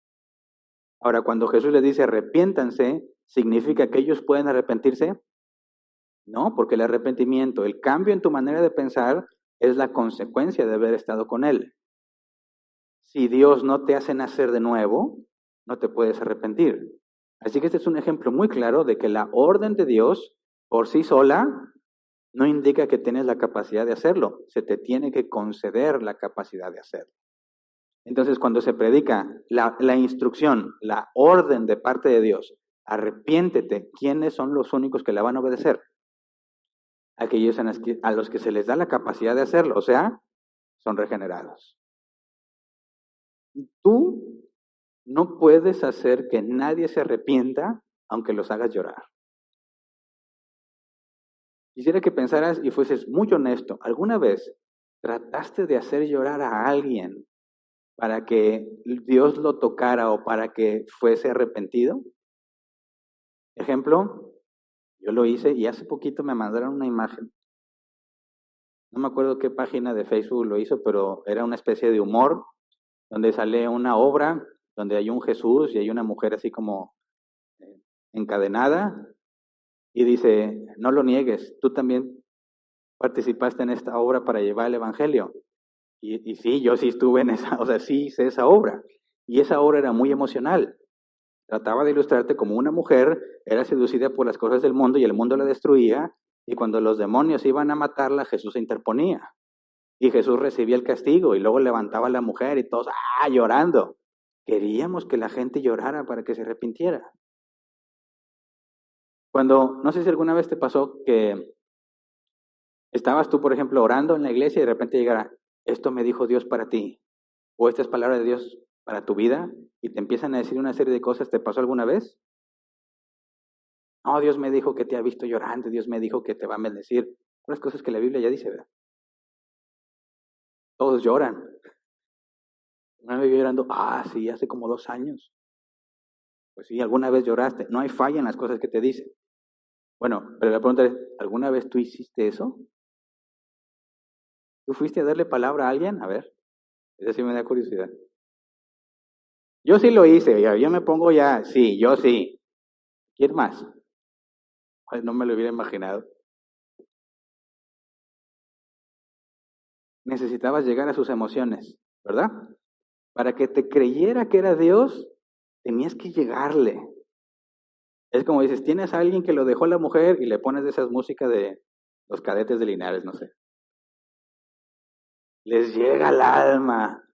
Ahora, cuando Jesús les dice arrepiéntanse, ¿significa que ellos pueden arrepentirse? No, porque el arrepentimiento, el cambio en tu manera de pensar, es la consecuencia de haber estado con Él. Si Dios no te hace nacer de nuevo, no te puedes arrepentir. Así que este es un ejemplo muy claro de que la orden de Dios por sí sola no indica que tienes la capacidad de hacerlo. Se te tiene que conceder la capacidad de hacerlo. Entonces, cuando se predica la instrucción, la orden de parte de Dios, arrepiéntete, ¿quiénes son los únicos que la van a obedecer? Aquellos a los que se les da la capacidad de hacerlo, o sea, son regenerados. Tú no puedes hacer que nadie se arrepienta aunque los hagas llorar. Quisiera que pensaras y fueses muy honesto. ¿Alguna vez trataste de hacer llorar a alguien para que Dios lo tocara o para que fuese arrepentido? Ejemplo, yo lo hice y hace poquito me mandaron una imagen. No me acuerdo qué página de Facebook lo hizo, pero era una especie de humor donde sale una obra donde hay un Jesús y hay una mujer así como encadenada y dice, no lo niegues, tú también participaste en esta obra para llevar el Evangelio. Y sí, yo sí estuve en esa, o sea, sí hice esa obra. Y esa obra era muy emocional. Trataba de ilustrarte como una mujer era seducida por las cosas del mundo y el mundo la destruía, y cuando los demonios iban a matarla, Jesús se interponía. Y Jesús recibía el castigo y luego levantaba a la mujer y todos, llorando. Queríamos que la gente llorara para que se arrepintiera. No sé si alguna vez te pasó que estabas tú, por ejemplo, orando en la iglesia y de repente llegara, esto me dijo Dios para ti, o esta es palabra de Dios para tu vida, y te empiezan a decir una serie de cosas. ¿Te pasó alguna vez? No, Dios me dijo que te ha visto llorando, Dios me dijo que te va a bendecir. Unas cosas que la Biblia ya dice, ¿verdad? Todos lloran. Una vez llorando, sí, hace como 2 años. Pues sí, alguna vez lloraste. No hay falla en las cosas que te dicen. Bueno, pero la pregunta es, ¿alguna vez tú hiciste eso? ¿Tú fuiste a darle palabra a alguien? A ver, eso sí me da curiosidad. Yo sí lo hice, yo me pongo ya, sí, yo sí. ¿Quién más? Ay, no me lo hubiera imaginado. Necesitabas llegar a sus emociones, ¿verdad? Para que te creyera que era Dios, tenías que llegarle. Es como dices, tienes a alguien que lo dejó la mujer y le pones de esas músicas de los Cadetes de Linares, no sé. Les llega al alma.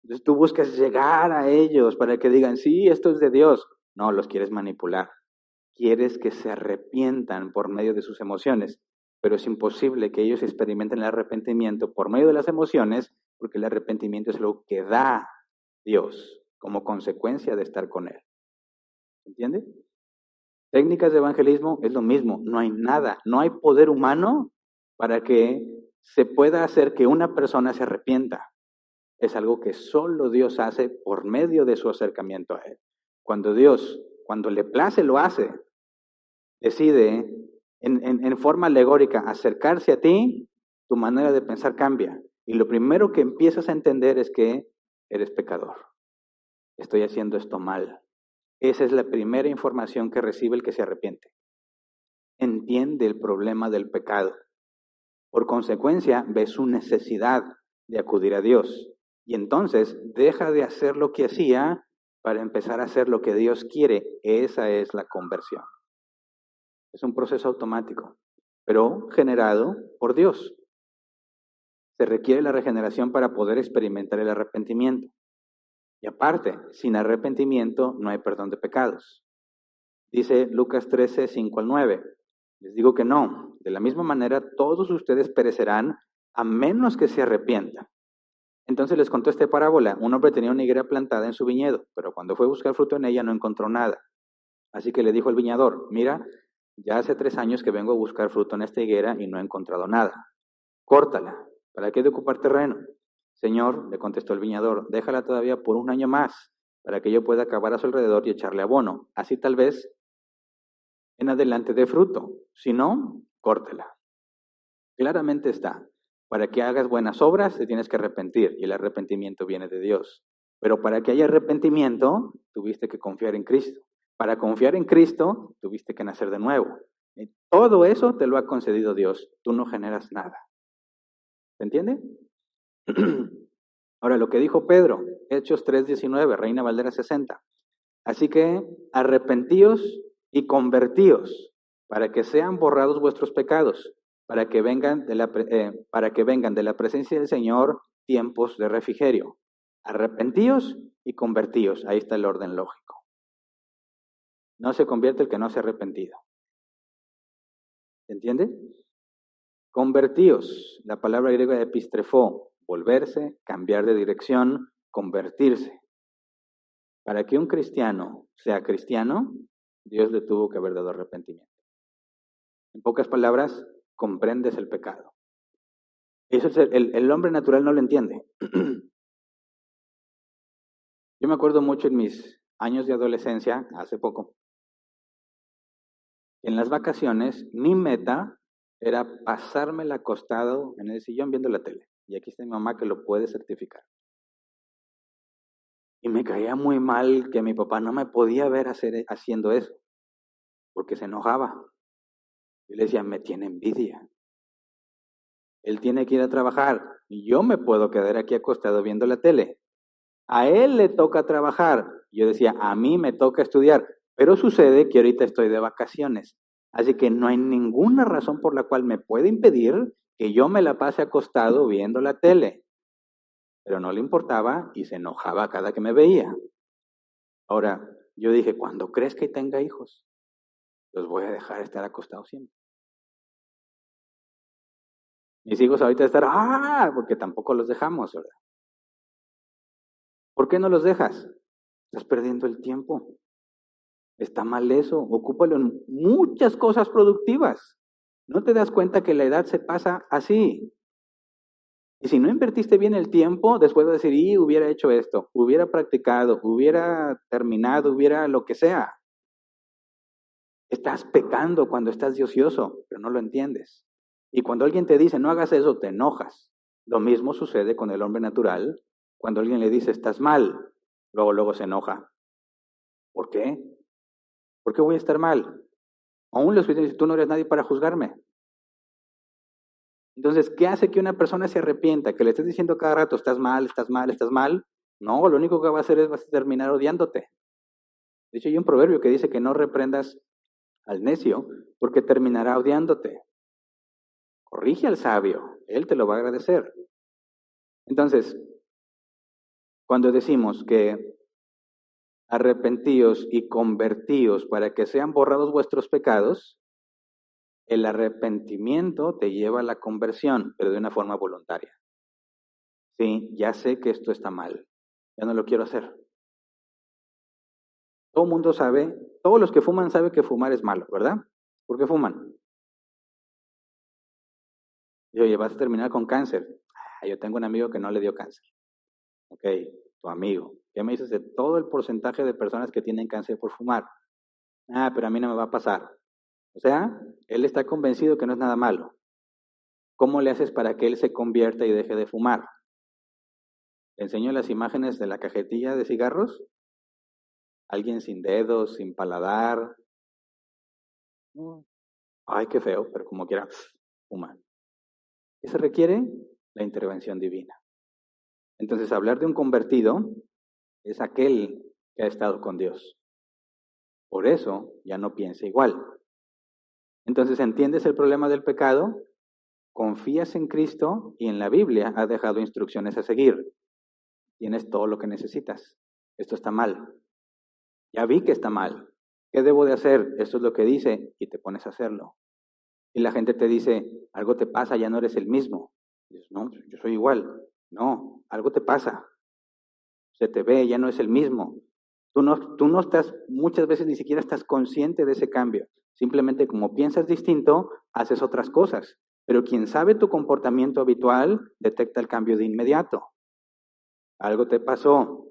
Entonces tú buscas llegar a ellos para que digan, sí, esto es de Dios. No, los quieres manipular. Quieres que se arrepientan por medio de sus emociones, pero es imposible que ellos experimenten el arrepentimiento por medio de las emociones, porque el arrepentimiento es lo que da Dios como consecuencia de estar con Él. ¿Entiende? Técnicas de evangelismo es lo mismo, no hay nada, no hay poder humano para que se pueda hacer que una persona se arrepienta. Es algo que solo Dios hace por medio de su acercamiento a Él. Cuando le place, lo hace. Decide en forma alegórica acercarse a ti, tu manera de pensar cambia. Y lo primero que empiezas a entender es que eres pecador. Estoy haciendo esto mal. Esa es la primera información que recibe el que se arrepiente. Entiende el problema del pecado. Por consecuencia, ve su necesidad de acudir a Dios. Y entonces deja de hacer lo que hacía para empezar a hacer lo que Dios quiere. Esa es la conversión. Es un proceso automático, pero generado por Dios. Se requiere la regeneración para poder experimentar el arrepentimiento. Y aparte, sin arrepentimiento no hay perdón de pecados. Dice Lucas 13, 5 al 9. Les digo que no. De la misma manera, todos ustedes perecerán a menos que se arrepientan. Entonces les contó esta parábola. Un hombre tenía una higuera plantada en su viñedo, pero cuando fue a buscar fruto en ella no encontró nada. Así que le dijo al viñador, mira, ya hace 3 años que vengo a buscar fruto en esta higuera y no he encontrado nada. Córtala. ¿Para qué de ocupar terreno? Señor, le contestó el viñador, déjala todavía por 1 año más, para que yo pueda cavar a su alrededor y echarle abono. Así tal vez en adelante dé fruto. Si no, córtela. Claramente está. Para que hagas buenas obras te tienes que arrepentir y el arrepentimiento viene de Dios. Pero para que haya arrepentimiento, tuviste que confiar en Cristo. Para confiar en Cristo, tuviste que nacer de nuevo. Y todo eso te lo ha concedido Dios. Tú no generas nada. ¿Se entiende? Ahora, lo que dijo Pedro, Hechos 3:19, Reina Valera 60. Así que arrepentíos y convertíos para que sean borrados vuestros pecados, para que vengan de la presencia del Señor tiempos de refrigerio. Arrepentíos y convertíos. Ahí está el orden lógico. No se convierte el que no se ha arrepentido. ¿Se entiende? Convertíos, la palabra griega de epistrefó, volverse, cambiar de dirección, convertirse. Para que un cristiano sea cristiano, Dios le tuvo que haber dado arrepentimiento. En pocas palabras, comprendes el pecado. Eso es el hombre natural no lo entiende. Yo me acuerdo mucho en mis años de adolescencia, hace poco, en las vacaciones, mi meta era pasármela acostado en el sillón viendo la tele. Y aquí está mi mamá que lo puede certificar. Y me caía muy mal que mi papá no me podía ver haciendo eso, porque se enojaba. Yo le decía, me tiene envidia. Él tiene que ir a trabajar y yo me puedo quedar aquí acostado viendo la tele. A él le toca trabajar. Yo decía, a mí me toca estudiar. Pero sucede que ahorita estoy de vacaciones. Así que no hay ninguna razón por la cual me pueda impedir que yo me la pase acostado viendo la tele. Pero no le importaba y se enojaba cada que me veía. Ahora, yo dije, cuando crezca y tenga hijos, los voy a dejar estar acostados siempre. Mis hijos ahorita están, porque tampoco los dejamos, ¿verdad? ¿Por qué no los dejas? Estás perdiendo el tiempo. Está mal eso. Ocúpalo en muchas cosas productivas. ¿No te das cuenta que la edad se pasa así? Y si no invertiste bien el tiempo, después vas a decir, hubiera hecho esto, hubiera practicado, hubiera terminado, hubiera lo que sea. Estás pecando cuando estás de ocioso, pero no lo entiendes. Y cuando alguien te dice, no hagas eso, te enojas. Lo mismo sucede con el hombre natural. Cuando alguien le dice, estás mal, luego se enoja. ¿Por qué? ¿Por qué voy a estar mal? Aún los cristianos dicen, tú no eres nadie para juzgarme. Entonces, ¿qué hace que una persona se arrepienta? Que le estés diciendo cada rato, estás mal, estás mal, estás mal. No, lo único que va a hacer es vas a terminar odiándote. De hecho, hay un proverbio que dice que no reprendas al necio porque terminará odiándote. Corrige al sabio, él te lo va a agradecer. Entonces, cuando decimos que arrepentíos y convertíos para que sean borrados vuestros pecados, el arrepentimiento te lleva a la conversión, pero de una forma voluntaria. Sí, ya sé que esto está mal, ya no lo quiero hacer. Todo el mundo sabe, todos los que fuman saben que fumar es malo, ¿verdad? ¿Por qué fuman? Y oye, vas a terminar con cáncer. Yo tengo un amigo que no le dio cáncer. Ok, tu amigo. ¿Qué me dices de todo el porcentaje de personas que tienen cáncer por fumar? Pero a mí no me va a pasar. O sea, él está convencido que no es nada malo. ¿Cómo le haces para que él se convierta y deje de fumar? ¿Le enseño las imágenes de la cajetilla de cigarros? Alguien sin dedos, sin paladar. Ay, qué feo, pero como quiera, fuma. ¿Qué se requiere? La intervención divina. Entonces, hablar de un convertido es aquel que ha estado con Dios. Por eso ya no piensa igual. Entonces entiendes el problema del pecado, confías en Cristo y en la Biblia has dejado instrucciones a seguir. Tienes todo lo que necesitas. Esto está mal. Ya vi que está mal. ¿Qué debo de hacer? Esto es lo que dice y te pones a hacerlo. Y la gente te dice, algo te pasa, ya no eres el mismo. Y dices, no, yo soy igual. No, algo te pasa. Se te ve, ya no es el mismo. Tú no estás, muchas veces ni siquiera estás consciente de ese cambio. Simplemente como piensas distinto, haces otras cosas. Pero quien sabe tu comportamiento habitual, detecta el cambio de inmediato. Algo te pasó.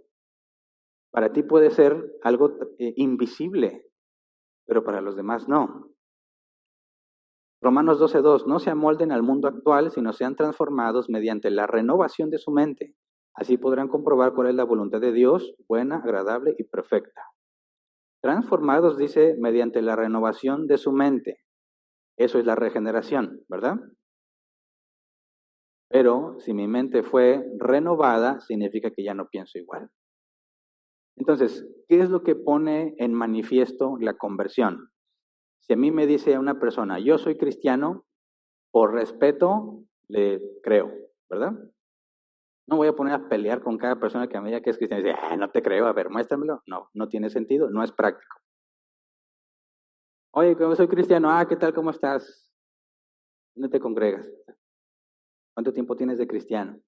Para ti puede ser algo invisible, pero para los demás no. Romanos 12:2, no se amolden al mundo actual, sino sean transformados mediante la renovación de su mente. Así podrán comprobar cuál es la voluntad de Dios, buena, agradable y perfecta. Transformados, dice, mediante la renovación de su mente. Eso es la regeneración, ¿verdad? Pero si mi mente fue renovada, significa que ya no pienso igual. Entonces, ¿qué es lo que pone en manifiesto la conversión? Si a mí me dice una persona, yo soy cristiano, por respeto le creo, ¿verdad? No voy a poner a pelear con cada persona que me diga que es cristiana y dice, no te creo, a ver, muéstramelo. No, no tiene sentido, no es práctico. Oye, como soy cristiano, ¿qué tal, cómo estás? ¿Dónde te congregas? ¿Cuánto tiempo tienes de cristiano?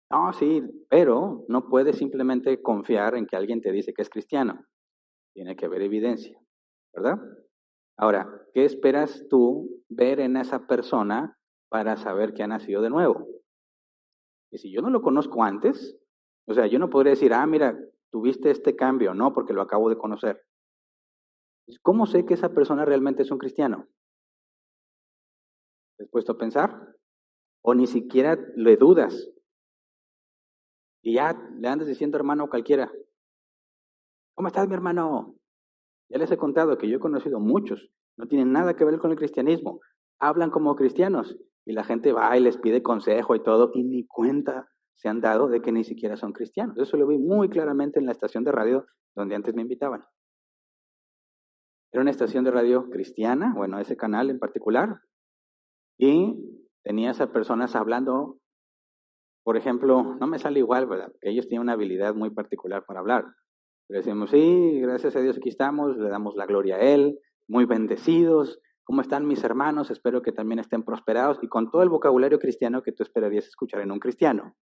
No, sí, pero no puedes simplemente confiar en que alguien te dice que es cristiano. Tiene que haber evidencia, ¿verdad? Ahora, ¿qué esperas tú ver en esa persona para saber que ha nacido de nuevo? Y si yo no lo conozco antes, o sea, yo no podría decir, mira, tuviste este cambio, no, porque lo acabo de conocer. ¿Cómo sé que esa persona realmente es un cristiano? ¿Te has puesto a pensar? O ni siquiera le dudas. Y ya le andas diciendo hermano a cualquiera. ¿Cómo estás, mi hermano? Ya les he contado que yo he conocido muchos. No tienen nada que ver con el cristianismo. Hablan como cristianos. Y la gente va y les pide consejo y todo. Y ni cuenta se han dado de que ni siquiera son cristianos. Eso lo vi muy claramente en la estación de radio donde antes me invitaban. Era una estación de radio cristiana, bueno, ese canal en particular. Y tenías a personas hablando. Por ejemplo, no me sale igual, ¿verdad? Porque ellos tienen una habilidad muy particular para hablar. Pero decimos, sí, gracias a Dios aquí estamos, le damos la gloria a Él, muy bendecidos. ¿Cómo están mis hermanos? Espero que también estén prosperados y con todo el vocabulario cristiano que tú esperarías escuchar en un cristiano.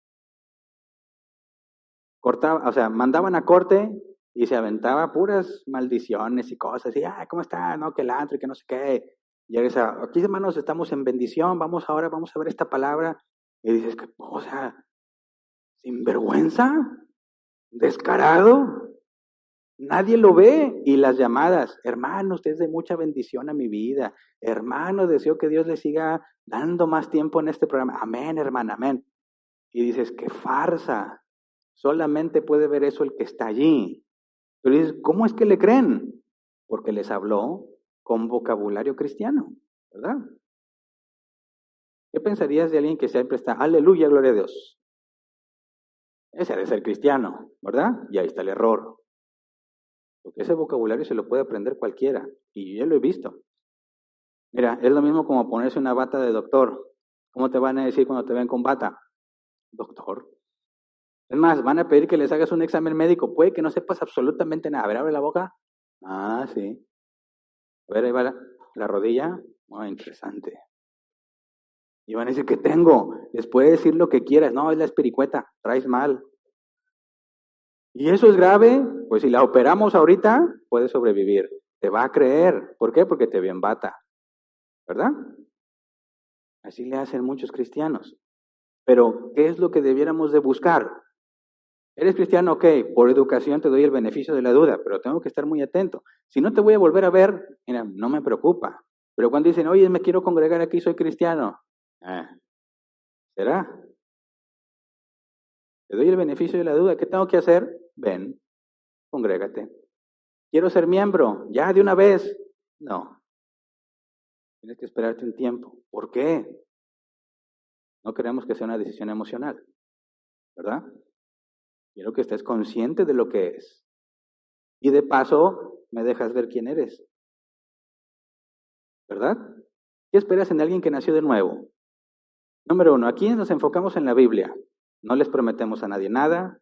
Cortaba, o sea, mandaban a corte y se aventaba puras maldiciones y cosas. Y, ¿cómo está? No, que el antro y que no sé qué. Y aquí hermanos estamos en bendición, vamos a ver esta palabra. Y dices, o sea, sinvergüenza, descarado, nadie lo ve. Y las llamadas, hermano, usted es de mucha bendición a mi vida. Hermano, deseo que Dios le siga dando más tiempo en este programa. Amén, hermana, amén. Y dices, qué farsa. Solamente puede ver eso el que está allí. Pero dices, ¿cómo es que le creen? Porque les habló con vocabulario cristiano, ¿verdad? ¿Qué pensarías de alguien que siempre está, aleluya, gloria a Dios? Ese ha de ser cristiano, ¿verdad? Y ahí está el error. Porque ese vocabulario se lo puede aprender cualquiera. Y yo ya lo he visto. Mira, es lo mismo como ponerse una bata de doctor. ¿Cómo te van a decir cuando te ven con bata? Doctor. Es más, van a pedir que les hagas un examen médico. Puede que no sepas absolutamente nada. A ver, abre la boca. Sí. A ver, ahí va la rodilla. Muy interesante. Y van a decir, ¿qué tengo? Les puede decir lo que quieras. No, es la espiricueta. Traes mal. ¿Y eso es grave? Pues si la operamos ahorita, puede sobrevivir. Te va a creer. ¿Por qué? Porque te ve en bata. ¿Verdad? Así le hacen muchos cristianos. Pero, ¿qué es lo que debiéramos de buscar? ¿Eres cristiano? Ok, por educación te doy el beneficio de la duda, pero tengo que estar muy atento. Si no te voy a volver a ver, mira, no me preocupa. Pero cuando dicen, oye, me quiero congregar aquí, soy cristiano. ¿Será? Te doy el beneficio de la duda. ¿Qué tengo que hacer? Ven, congrégate. Quiero ser miembro, ya de una vez. No, tienes que esperarte un tiempo. ¿Por qué? No queremos que sea una decisión emocional, ¿verdad? Quiero que estés consciente de lo que es. Y de paso, me dejas ver quién eres. ¿verdad? ¿Qué esperas en alguien que nació de nuevo? Número uno, aquí nos enfocamos en la Biblia. No les prometemos a nadie nada,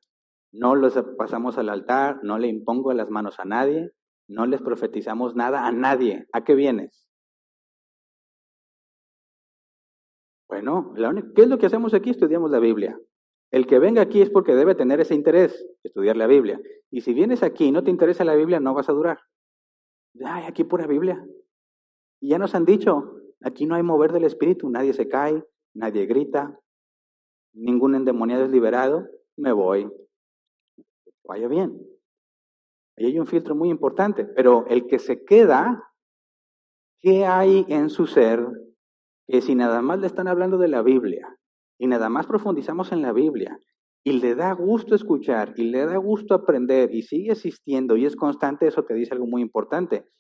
no los pasamos al altar, no le impongo las manos a nadie, no les profetizamos nada a nadie. ¿A qué vienes? Bueno, ¿qué es lo que hacemos aquí? Estudiamos la Biblia. El que venga aquí es porque debe tener ese interés, estudiar la Biblia. Y si vienes aquí y no te interesa la Biblia, no vas a durar. Ay, aquí pura Biblia. Y ya nos han dicho, aquí no hay mover del espíritu, nadie se cae, nadie grita, ningún endemoniado es liberado, me voy. Vaya bien. Ahí hay un filtro muy importante, pero el que se queda, ¿qué hay en su ser? Que si nada más le están hablando de la Biblia y nada más profundizamos en la Biblia y le da gusto escuchar y le da gusto aprender y sigue existiendo y es constante, eso te dice algo muy importante.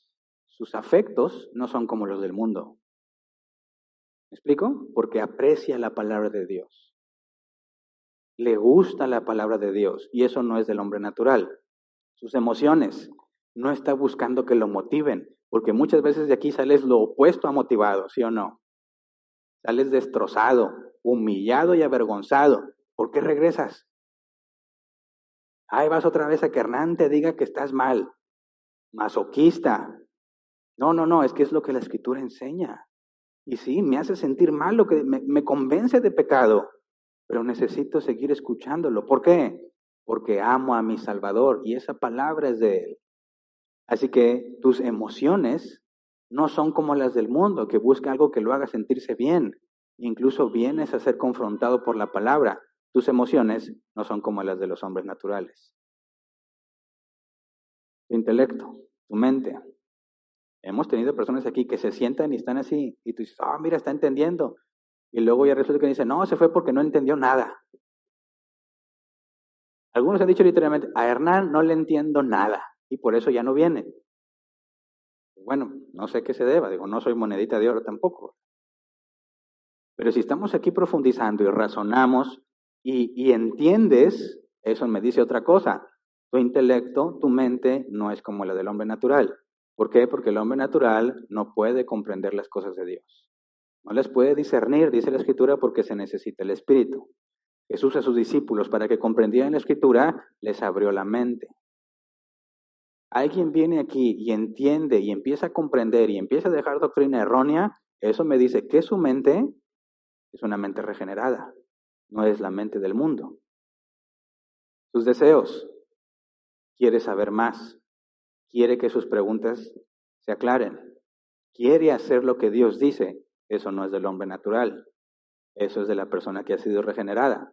Sus afectos no son como los del mundo. ¿Me explico? Porque aprecia la palabra de Dios. Le gusta la palabra de Dios y eso no es del hombre natural. Sus emociones, no está buscando que lo motiven, porque muchas veces de aquí sales lo opuesto a motivado, ¿sí o no? Sales destrozado, humillado y avergonzado. ¿Por qué regresas? Ahí vas otra vez a que Hernán te diga que estás mal, masoquista. No, es que es lo que la Escritura enseña. Y sí, me hace sentir mal, lo que me convence de pecado, pero necesito seguir escuchándolo. ¿Por qué? Porque amo a mi Salvador y esa palabra es de Él. Así que tus emociones no son como las del mundo, que busca algo que lo haga sentirse bien. Incluso vienes a ser confrontado por la palabra. Tus emociones no son como las de los hombres naturales. Tu intelecto, tu mente. Hemos tenido personas aquí que se sientan y están así, y tú dices, mira, está entendiendo. Y luego ya resulta que dice, no, se fue porque no entendió nada. Algunos han dicho literalmente, a Hernán no le entiendo nada, y por eso ya no viene. Bueno, no sé qué se deba, digo, no soy monedita de oro tampoco. Pero si estamos aquí profundizando y razonamos y entiendes, eso me dice otra cosa. Tu intelecto, tu mente, no es como la del hombre natural. ¿Por qué? Porque el hombre natural no puede comprender las cosas de Dios. No las puede discernir, dice la Escritura, porque se necesita el Espíritu. Jesús a sus discípulos, para que comprendieran la Escritura, les abrió la mente. Alguien viene aquí y entiende y empieza a comprender y empieza a dejar doctrina errónea, eso me dice que su mente es una mente regenerada, no es la mente del mundo. Sus deseos, quiere saber más, quiere que sus preguntas se aclaren, quiere hacer lo que Dios dice, eso no es del hombre natural, eso es de la persona que ha sido regenerada.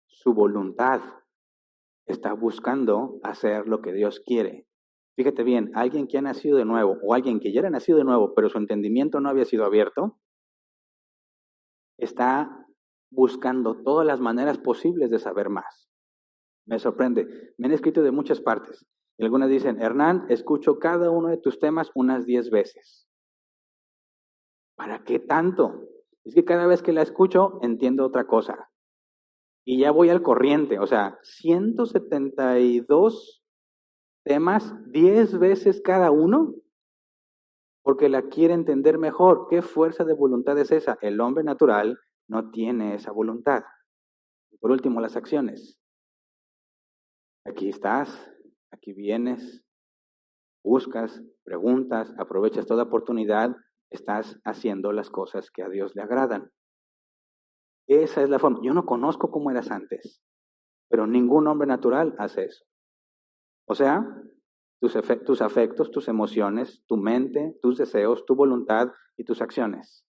Su voluntad está buscando hacer lo que Dios quiere. Fíjate bien, alguien que ha nacido de nuevo o alguien que ya era nacido de nuevo, pero su entendimiento no había sido abierto, está buscando todas las maneras posibles de saber más. Me sorprende. Me han escrito de muchas partes. Y algunas dicen, Hernán, escucho cada uno de tus temas unas 10 veces. ¿Para qué tanto? Es que cada vez que la escucho entiendo otra cosa. Y ya voy al corriente. O sea, 172 temas, 10 veces cada uno, porque la quiere entender mejor. ¿Qué fuerza de voluntad es esa? El hombre natural no tiene esa voluntad. Y por último, las acciones. Aquí estás, aquí vienes, buscas, preguntas, aprovechas toda oportunidad, estás haciendo las cosas que a Dios le agradan. Esa es la forma. Yo no conozco cómo eras antes, pero ningún hombre natural hace eso. O sea, tus afectos, tus emociones, tu mente, tus deseos, tu voluntad y tus acciones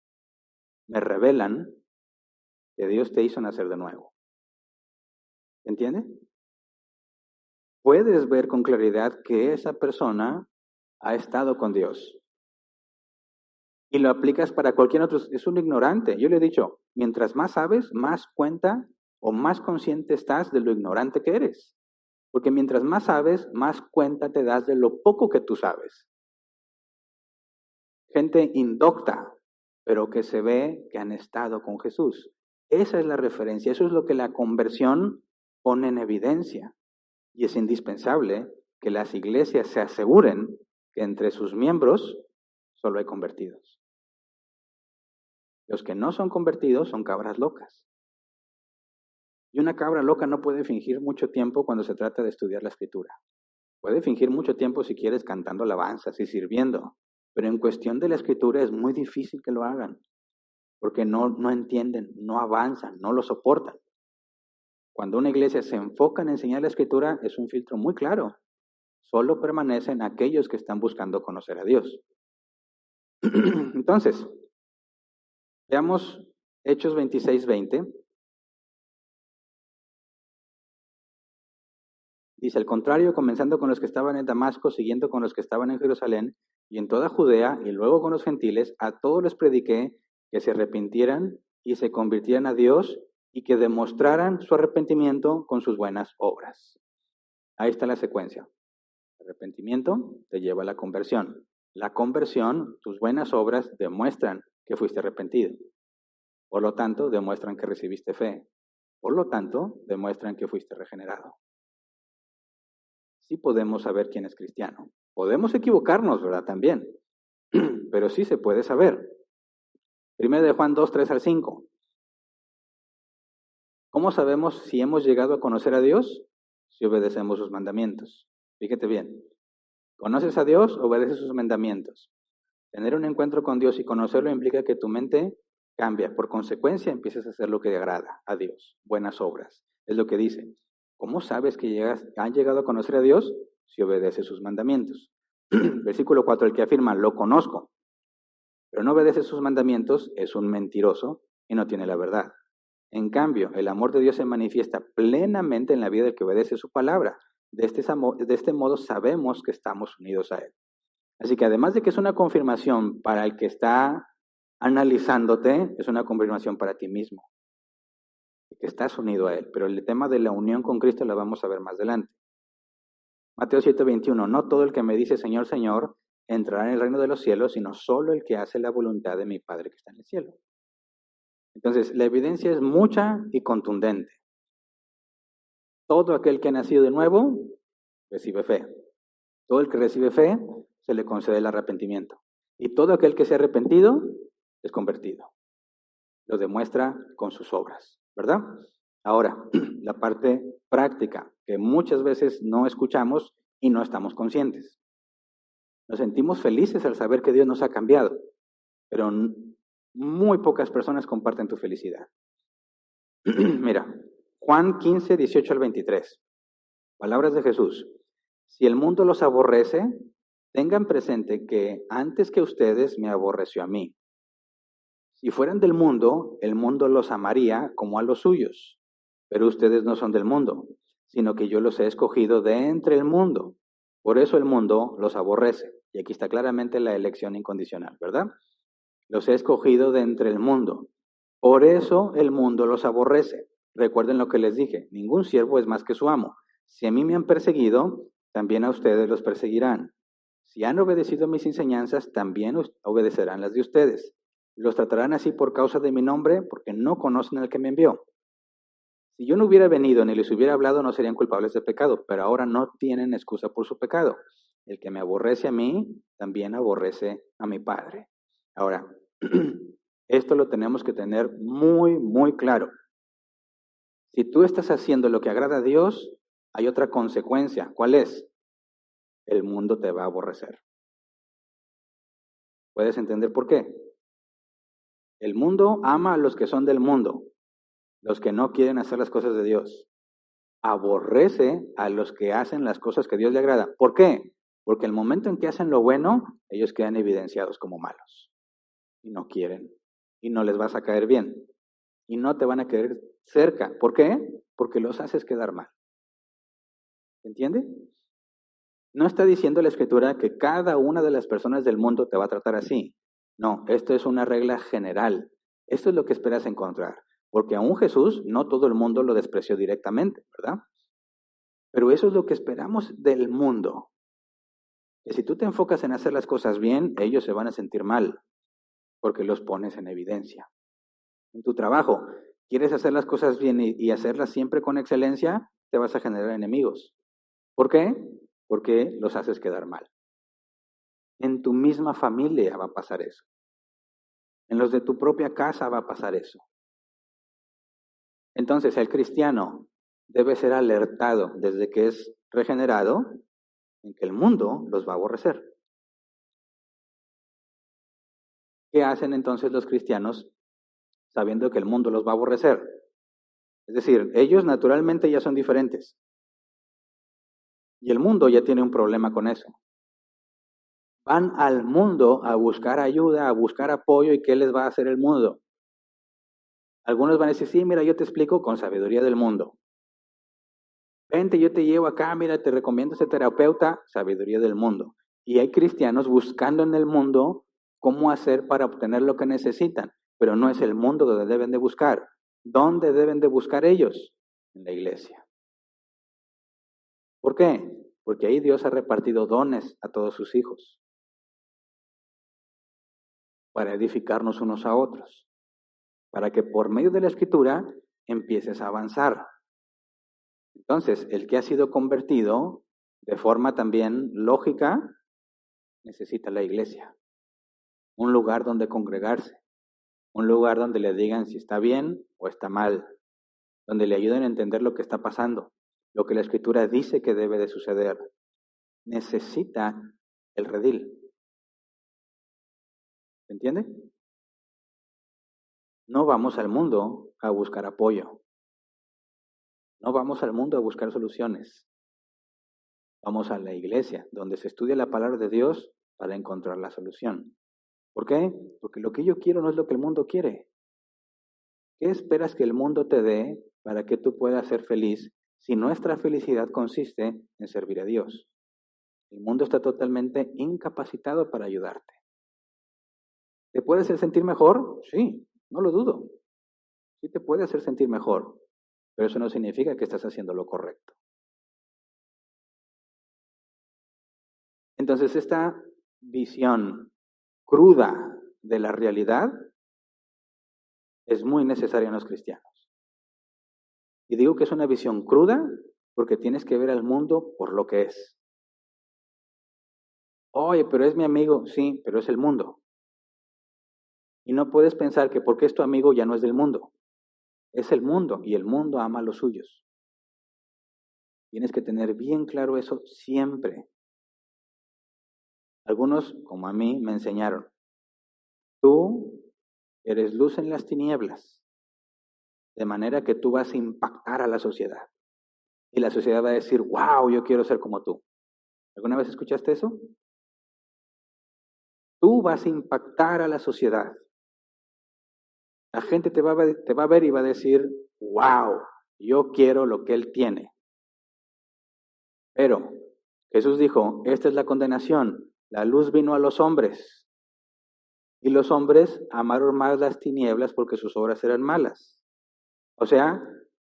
me revelan que Dios te hizo nacer de nuevo. ¿Entiendes? Puedes ver con claridad que esa persona ha estado con Dios. Y lo aplicas para cualquier otro, es un ignorante. Yo le he dicho, mientras más sabes, más cuenta o más consciente estás de lo ignorante que eres. Porque mientras más sabes, más cuenta te das de lo poco que tú sabes. Gente indocta, pero que se ve que han estado con Jesús. Esa es la referencia, eso es lo que la conversión pone en evidencia. Y es indispensable que las iglesias se aseguren que entre sus miembros solo hay convertidos. Los que no son convertidos son cabras locas. Y una cabra loca no puede fingir mucho tiempo cuando se trata de estudiar la Escritura. Puede fingir mucho tiempo si quieres cantando alabanzas y sirviendo, pero en cuestión de la Escritura es muy difícil que lo hagan, porque no entienden, no avanzan, no lo soportan. Cuando una iglesia se enfoca en enseñar la Escritura, es un filtro muy claro. Solo permanecen aquellos que están buscando conocer a Dios. Entonces, veamos Hechos 26:20. Dice, al contrario, comenzando con los que estaban en Damasco, siguiendo con los que estaban en Jerusalén y en toda Judea, y luego con los gentiles, a todos les prediqué que se arrepintieran y se convirtieran a Dios y que demostraran su arrepentimiento con sus buenas obras. Ahí está la secuencia. Arrepentimiento te lleva a la conversión. La conversión, tus buenas obras demuestran que fuiste arrepentido. Por lo tanto, demuestran que recibiste fe. Por lo tanto, demuestran que fuiste regenerado. Sí podemos saber quién es cristiano. Podemos equivocarnos, ¿verdad? También. Pero sí se puede saber. 1 de Juan 2, 3 al 5. ¿Cómo sabemos si hemos llegado a conocer a Dios? Si obedecemos sus mandamientos. Fíjate bien. ¿Conoces a Dios? Obedece sus mandamientos. Tener un encuentro con Dios y conocerlo implica que tu mente cambia. Por consecuencia, empiezas a hacer lo que agrada a Dios. Buenas obras. Es lo que dice. ¿Cómo sabes que han llegado a conocer a Dios? Si obedece sus mandamientos. Versículo 4, el que afirma, lo conozco, pero no obedece sus mandamientos, es un mentiroso y no tiene la verdad. En cambio, el amor de Dios se manifiesta plenamente en la vida del que obedece su palabra. De este modo sabemos que estamos unidos a Él. Así que además de que es una confirmación para el que está analizándote, es una confirmación para ti mismo. Que estás unido a Él. Pero el tema de la unión con Cristo la vamos a ver más adelante. Mateo 7:21, no todo el que me dice Señor, Señor, entrará en el reino de los cielos, sino solo el que hace la voluntad de mi Padre que está en el cielo. Entonces, la evidencia es mucha y contundente. Todo aquel que ha nacido de nuevo, recibe fe. Todo el que recibe fe, se le concede el arrepentimiento. Y todo aquel que se ha arrepentido, es convertido. Lo demuestra con sus obras, ¿verdad? Ahora, la parte práctica, que muchas veces no escuchamos y no estamos conscientes. Nos sentimos felices al saber que Dios nos ha cambiado, pero muy pocas personas comparten tu felicidad. Mira, Juan 15, 18 al 23. Palabras de Jesús. Si el mundo los aborrece, tengan presente que antes que ustedes me aborreció a mí. Si fueran del mundo, el mundo los amaría como a los suyos. Pero ustedes no son del mundo, sino que yo los he escogido de entre el mundo. Por eso el mundo los aborrece. Y aquí está claramente la elección incondicional, ¿verdad? Los he escogido de entre el mundo. Por eso el mundo los aborrece. Recuerden lo que les dije, ningún siervo es más que su amo. Si a mí me han perseguido, también a ustedes los perseguirán. Si han obedecido mis enseñanzas, también obedecerán las de ustedes. Los tratarán así por causa de mi nombre, porque no conocen al que me envió. Si yo no hubiera venido ni les hubiera hablado, no serían culpables de pecado, pero ahora no tienen excusa por su pecado. El que me aborrece a mí, también aborrece a mi Padre. Ahora, esto lo tenemos que tener muy, muy claro. Si tú estás haciendo lo que agrada a Dios, hay otra consecuencia. ¿Cuál es? El mundo te va a aborrecer. ¿Puedes entender por qué? El mundo ama a los que son del mundo, los que no quieren hacer las cosas de Dios. Aborrece a los que hacen las cosas que Dios le agrada. ¿Por qué? Porque el momento en que hacen lo bueno, ellos quedan evidenciados como malos. Y no quieren. Y no les vas a caer bien. Y no te van a querer cerca. ¿Por qué? Porque los haces quedar mal. ¿Entiende? No está diciendo la Escritura que cada una de las personas del mundo te va a tratar así. No, esto es una regla general. Esto es lo que esperas encontrar. Porque aún Jesús, no todo el mundo lo despreció directamente, ¿verdad? Pero eso es lo que esperamos del mundo. Que si tú te enfocas en hacer las cosas bien, ellos se van a sentir mal, porque los pones en evidencia. En tu trabajo, quieres hacer las cosas bien y hacerlas siempre con excelencia, te vas a generar enemigos. ¿Por qué? Porque los haces quedar mal. En tu misma familia va a pasar eso. En los de tu propia casa va a pasar eso. Entonces el cristiano debe ser alertado desde que es regenerado en que el mundo los va a aborrecer. ¿Qué hacen entonces los cristianos sabiendo que el mundo los va a aborrecer? Es decir, ellos naturalmente ya son diferentes. Y el mundo ya tiene un problema con eso. Van al mundo a buscar ayuda, a buscar apoyo, ¿y qué les va a hacer el mundo? Algunos van a decir, sí, mira, yo te explico con sabiduría del mundo. Vente, yo te llevo acá, mira, te recomiendo ese terapeuta, sabiduría del mundo. Y hay cristianos buscando en el mundo cómo hacer para obtener lo que necesitan, pero no es el mundo donde deben de buscar. ¿Dónde deben de buscar ellos? En la iglesia. ¿Por qué? Porque ahí Dios ha repartido dones a todos sus hijos para edificarnos unos a otros, para que por medio de la escritura empieces a avanzar. Entonces, el que ha sido convertido de forma también lógica necesita la iglesia, un lugar donde congregarse, un lugar donde le digan si está bien o está mal, donde le ayuden a entender lo que está pasando, lo que la escritura dice que debe de suceder. Necesita el redil. ¿Se entiende? No vamos al mundo a buscar apoyo. No vamos al mundo a buscar soluciones. Vamos a la iglesia, donde se estudia la palabra de Dios para encontrar la solución. ¿Por qué? Porque lo que yo quiero no es lo que el mundo quiere. ¿Qué esperas que el mundo te dé para que tú puedas ser feliz si nuestra felicidad consiste en servir a Dios? El mundo está totalmente incapacitado para ayudarte. ¿Te puede hacer sentir mejor? Sí, no lo dudo. Sí te puede hacer sentir mejor, pero eso no significa que estás haciendo lo correcto. Entonces, esta visión cruda de la realidad es muy necesaria en los cristianos. Y digo que es una visión cruda porque tienes que ver al mundo por lo que es. Oye, pero es mi amigo. Sí, pero es el mundo. Y no puedes pensar que porque es tu amigo ya no es del mundo. Es el mundo y el mundo ama a los suyos. Tienes que tener bien claro eso siempre. Algunos, como a mí, me enseñaron. Tú eres luz en las tinieblas, de manera que tú vas a impactar a la sociedad. Y la sociedad va a decir, wow, yo quiero ser como tú. ¿Alguna vez escuchaste eso? Tú vas a impactar a la sociedad. La gente te va a ver y va a decir, wow, yo quiero lo que él tiene. Pero Jesús dijo, esta es la condenación. La luz vino a los hombres. Y los hombres amaron más las tinieblas porque sus obras eran malas. O sea,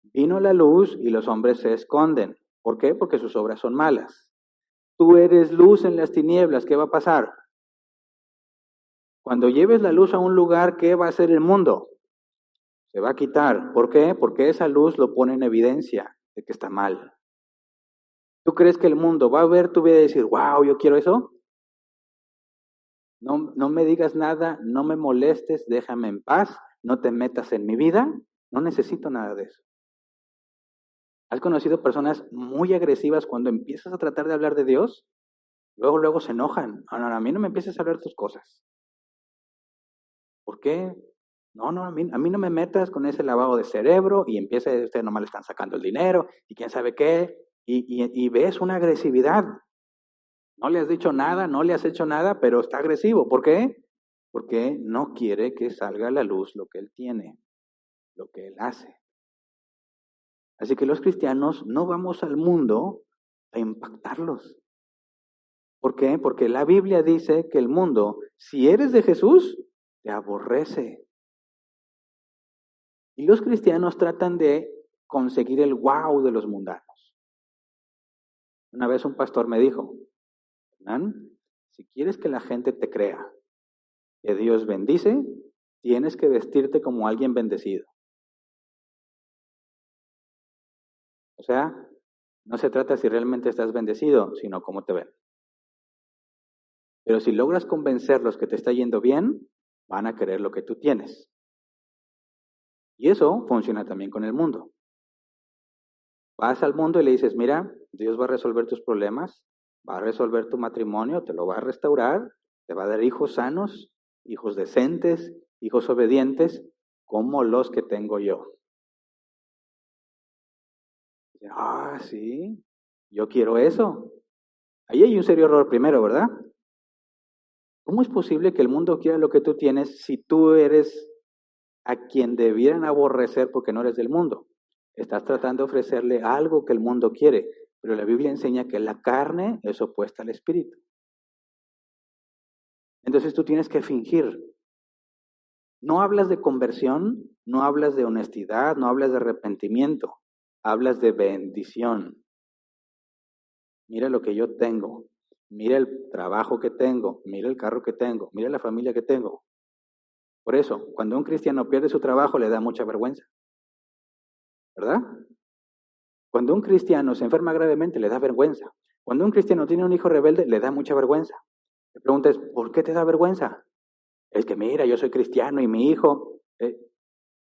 vino la luz y los hombres se esconden. ¿Por qué? Porque sus obras son malas. Tú eres luz en las tinieblas. ¿Qué va a pasar? Cuando lleves la luz a un lugar, ¿qué va a hacer el mundo? Se va a quitar. ¿Por qué? Porque esa luz lo pone en evidencia de que está mal. ¿Tú crees que el mundo va a ver tu vida y decir, wow, yo quiero eso? No me digas nada, no me molestes, déjame en paz, no te metas en mi vida, no necesito nada de eso. ¿Has conocido personas muy agresivas cuando empiezas a tratar de hablar de Dios? Luego se enojan. A mí no me empieces a hablar de tus cosas. ¿Por qué? No, a mí no me metas con ese lavado de cerebro y empieza, ustedes nomás le están sacando el dinero y quién sabe qué, y ves una agresividad. No le has dicho nada, no le has hecho nada, pero está agresivo. ¿Por qué? Porque no quiere que salga a la luz lo que él tiene, lo que él hace. Así que los cristianos no vamos al mundo a impactarlos. ¿Por qué? Porque la Biblia dice que el mundo, si eres de Jesús, te aborrece. Y los cristianos tratan de conseguir el wow de los mundanos. Una vez un pastor me dijo, Hernán, si quieres que la gente te crea que Dios bendice, tienes que vestirte como alguien bendecido. O sea, no se trata si realmente estás bendecido, sino cómo te ven. Pero si logras convencerlos que te está yendo bien, van a querer lo que tú tienes. Y eso funciona también con el mundo. Vas al mundo y le dices, mira, Dios va a resolver tus problemas, va a resolver tu matrimonio, te lo va a restaurar, te va a dar hijos sanos, hijos decentes, hijos obedientes, como los que tengo yo. Ah, sí, yo quiero eso. Ahí hay un serio error primero, ¿verdad? ¿Cómo es posible que el mundo quiera lo que tú tienes si tú eres a quien debieran aborrecer porque no eres del mundo? Estás tratando de ofrecerle algo que el mundo quiere, pero la Biblia enseña que la carne es opuesta al espíritu. Entonces tú tienes que fingir. No hablas de conversión, no hablas de honestidad, no hablas de arrepentimiento, hablas de bendición. Mira lo que yo tengo, mira el trabajo que tengo, mira el carro que tengo, mira la familia que tengo. Por eso, cuando un cristiano pierde su trabajo le da mucha vergüenza, ¿verdad? Cuando un cristiano se enferma gravemente le da vergüenza. Cuando un cristiano tiene un hijo rebelde le da mucha vergüenza. La pregunta es, ¿por qué te da vergüenza? Es que mira, yo soy cristiano y mi hijo...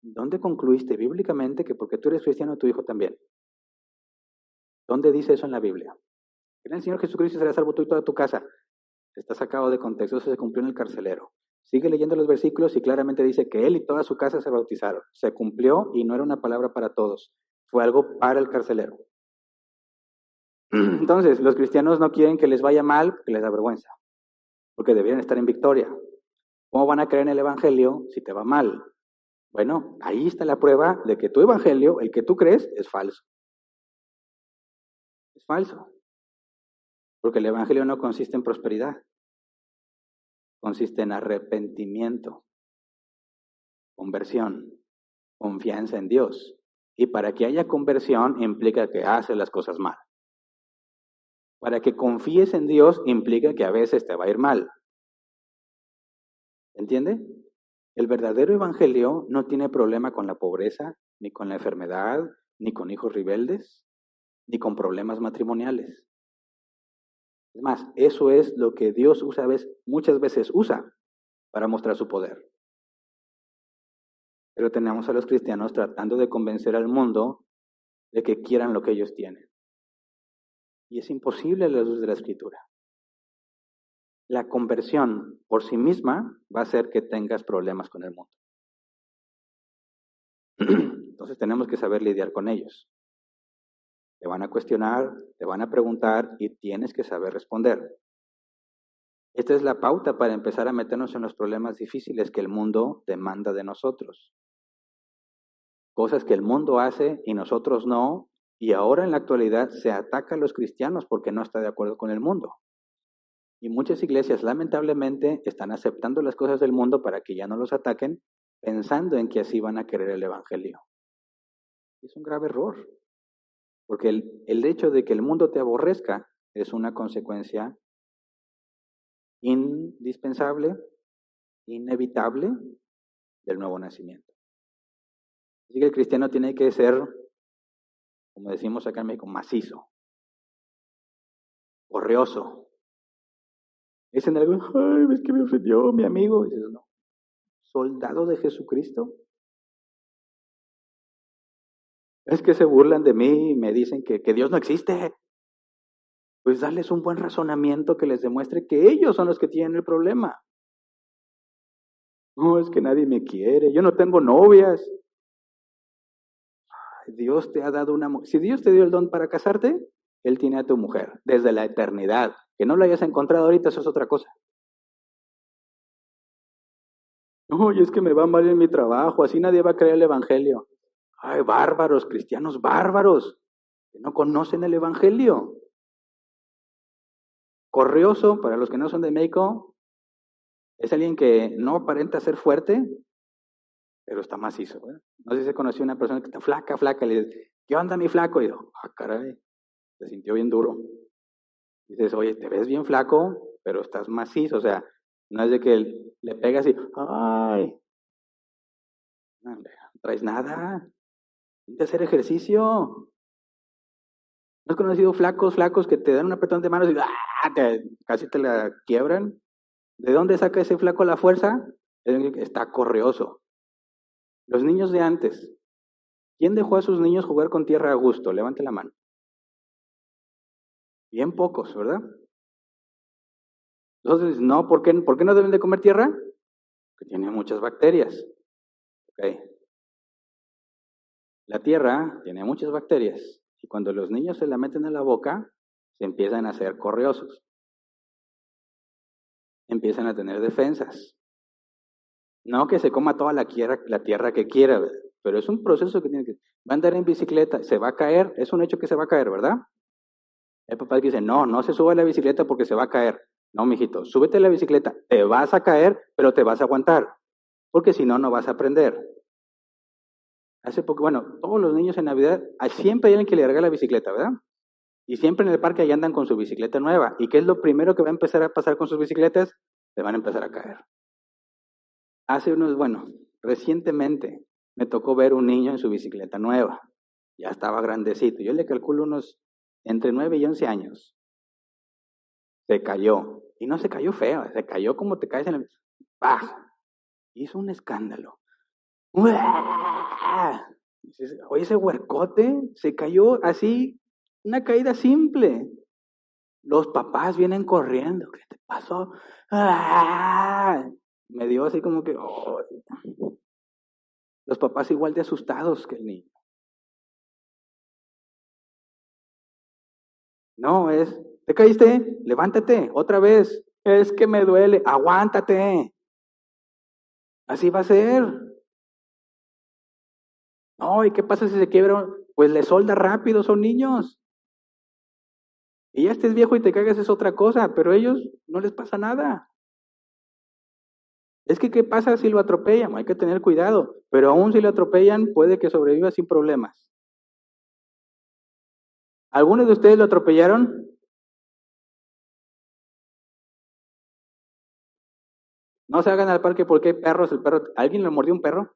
¿Dónde concluiste bíblicamente que porque tú eres cristiano tu hijo también? ¿Dónde dice eso en la Biblia? En el Señor Jesucristo será salvo tú y toda tu casa. Está sacado de contexto, eso se cumplió en el carcelero. Sigue leyendo los versículos y claramente dice que él y toda su casa se bautizaron. Se cumplió y no era una palabra para todos. Fue algo para el carcelero. Entonces, los cristianos no quieren que les vaya mal porque les da vergüenza. Porque deberían estar en victoria. ¿Cómo van a creer en el evangelio si te va mal? Bueno, ahí está la prueba de que tu evangelio, el que tú crees, es falso. Es falso. Porque el evangelio no consiste en prosperidad. Consiste en arrepentimiento, conversión, confianza en Dios. Y para que haya conversión implica que haces las cosas mal. Para que confíes en Dios implica que a veces te va a ir mal. ¿Entiende? El verdadero evangelio no tiene problema con la pobreza, ni con la enfermedad, ni con hijos rebeldes, ni con problemas matrimoniales. Es más, eso es lo que Dios muchas veces usa para mostrar su poder. Pero tenemos a los cristianos tratando de convencer al mundo de que quieran lo que ellos tienen. Y es imposible a la luz de la Escritura. La conversión por sí misma va a hacer que tengas problemas con el mundo. Entonces tenemos que saber lidiar con ellos. Te van a cuestionar, te van a preguntar y tienes que saber responder. Esta es la pauta para empezar a meternos en los problemas difíciles que el mundo demanda de nosotros. Cosas que el mundo hace y nosotros no, y ahora en la actualidad se ataca a los cristianos porque no está de acuerdo con el mundo. Y muchas iglesias lamentablemente están aceptando las cosas del mundo para que ya no los ataquen, pensando en que así van a querer el evangelio. Es un grave error, porque el hecho de que el mundo te aborrezca es una consecuencia indispensable, inevitable del nuevo nacimiento. Así que el cristiano tiene que ser, como decimos acá en México, macizo, correoso. Dicen algunos, ay, es que me ofendió mi amigo. Y dices, no, soldado de Jesucristo. Es que se burlan de mí y me dicen que Dios no existe. Pues darles un buen razonamiento que les demuestre que ellos son los que tienen el problema. No, es que nadie me quiere, yo no tengo novias. Dios te ha dado si Dios te dio el don para casarte, Él tiene a tu mujer desde la eternidad. Que no lo hayas encontrado ahorita, eso es otra cosa. No, y es que me va mal en mi trabajo, así nadie va a creer el evangelio. Ay, bárbaros, cristianos bárbaros, que no conocen el evangelio. Corrioso, para los que no son de México, es alguien que no aparenta ser fuerte, pero está macizo. No sé si se conoció una persona que está flaca, le dice, ¿qué onda mi flaco? Y yo, caray, se sintió bien duro. Dices, oye, te ves bien flaco, pero estás macizo, o sea, no es de que le pegas y, ay, no traes nada, tienes que hacer ejercicio. ¿No has conocido flacos que te dan un apretón de manos y casi te la quiebran? ¿De dónde saca ese flaco la fuerza? Está correoso. Los niños de antes, ¿quién dejó a sus niños jugar con tierra a gusto? Levante la mano. Bien pocos, ¿verdad? Entonces, no, ¿por qué no deben de comer tierra? Porque tiene muchas bacterias. Okay. La tierra tiene muchas bacterias y cuando los niños se la meten en la boca, se empiezan a hacer correosos. Empiezan a tener defensas. No que se coma toda la tierra que quiera, pero es un proceso que tiene que... Va a andar en bicicleta, se va a caer, es un hecho que se va a caer, ¿verdad? El papá dice, no se suba a la bicicleta porque se va a caer. No, mijito, súbete a la bicicleta, te vas a caer, pero te vas a aguantar, porque si no, no vas a aprender. Hace poco, bueno, todos los niños en Navidad, siempre hay alguien que le regala la bicicleta, ¿verdad? Y siempre en el parque ahí andan con su bicicleta nueva. ¿Y qué es lo primero que va a empezar a pasar con sus bicicletas? Se van a empezar a caer. Recientemente me tocó ver un niño en su bicicleta nueva. Ya estaba grandecito. Yo le calculo unos entre 9 y 11 años. Se cayó. Y no se cayó feo, se cayó como te caes en el... ¡Pah! Hizo un escándalo. ¡Uah! Oye, ese huercote se cayó así, una caída simple. Los papás vienen corriendo. ¿Qué te pasó? ¡Ah! Me dio así como que... Oh. Los papás igual de asustados que el niño. No, ¿te caíste? Levántate, otra vez. Es que me duele, aguántate. Así va a ser. No, ¿y qué pasa si se quiebra? Pues le solda rápido, son niños. Y ya estés viejo y te cagas es otra cosa, pero a ellos no les pasa nada. Es que, ¿qué pasa si lo atropellan? Hay que tener cuidado, pero aún si lo atropellan, puede que sobreviva sin problemas. ¿Algunos de ustedes lo atropellaron? No se hagan al parque porque hay perros, ¿alguien le mordió un perro?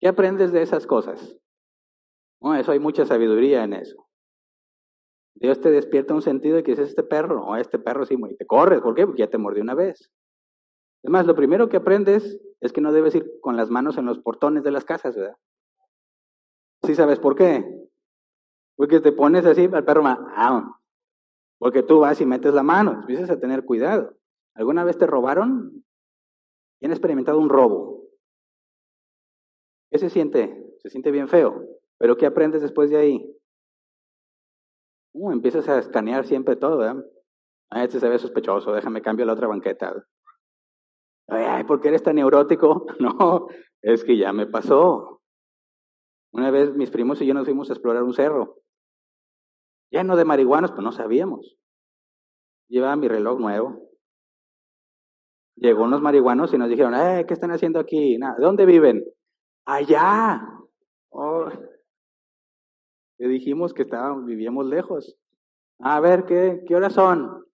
¿Qué aprendes de esas cosas? No, eso hay mucha sabiduría en eso. Dios te despierta un sentido de que es este perro, no, este perro sí, y te corres, ¿por qué? Porque ya te mordió una vez. Es más, lo primero que aprendes es que no debes ir con las manos en los portones de las casas, ¿verdad? ¿Sí sabes por qué? Porque te pones así, al perro, porque tú vas y metes la mano, empiezas a tener cuidado. ¿Alguna vez te robaron? ¿Y han experimentado un robo? ¿Qué se siente? Se siente bien feo. ¿Pero qué aprendes después de ahí? Empiezas a escanear siempre todo, ¿verdad? Este se ve sospechoso, déjame cambio a la otra banqueta. Ay, ¿por qué eres tan neurótico? No, es que ya me pasó. Una vez mis primos y yo nos fuimos a explorar un cerro. Lleno de marihuanos, pues no sabíamos. Llevaba mi reloj nuevo. Llegó unos marihuanos y nos dijeron, ¿qué están haciendo aquí? Nada, ¿de dónde viven? Allá. Oh, le dijimos que vivíamos lejos. A ver, ¿qué horas son?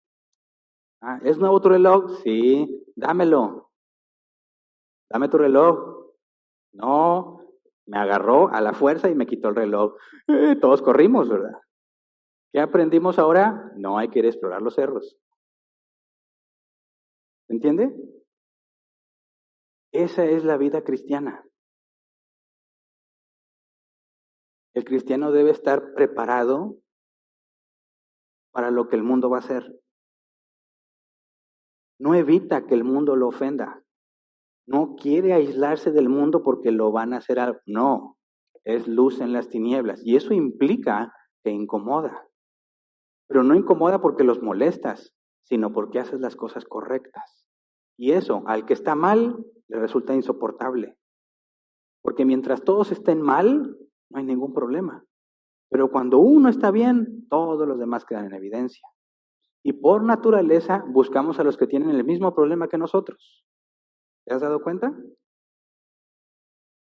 ¿Es nuevo tu reloj? Sí, dámelo. Dame tu reloj. No, me agarró a la fuerza y me quitó el reloj. Todos corrimos, ¿verdad? ¿Qué aprendimos ahora? No hay que ir a explorar los cerros. ¿Entiende? Esa es la vida cristiana. El cristiano debe estar preparado para lo que el mundo va a hacer. No evita que el mundo lo ofenda. No quiere aislarse del mundo porque lo van a hacer algo. No, es luz en las tinieblas. Y eso implica que incomoda. Pero no incomoda porque los molestas, sino porque haces las cosas correctas. Y eso, al que está mal, le resulta insoportable. Porque mientras todos estén mal, no hay ningún problema. Pero cuando uno está bien, todos los demás quedan en evidencia. Y por naturaleza buscamos a los que tienen el mismo problema que nosotros. ¿Te has dado cuenta?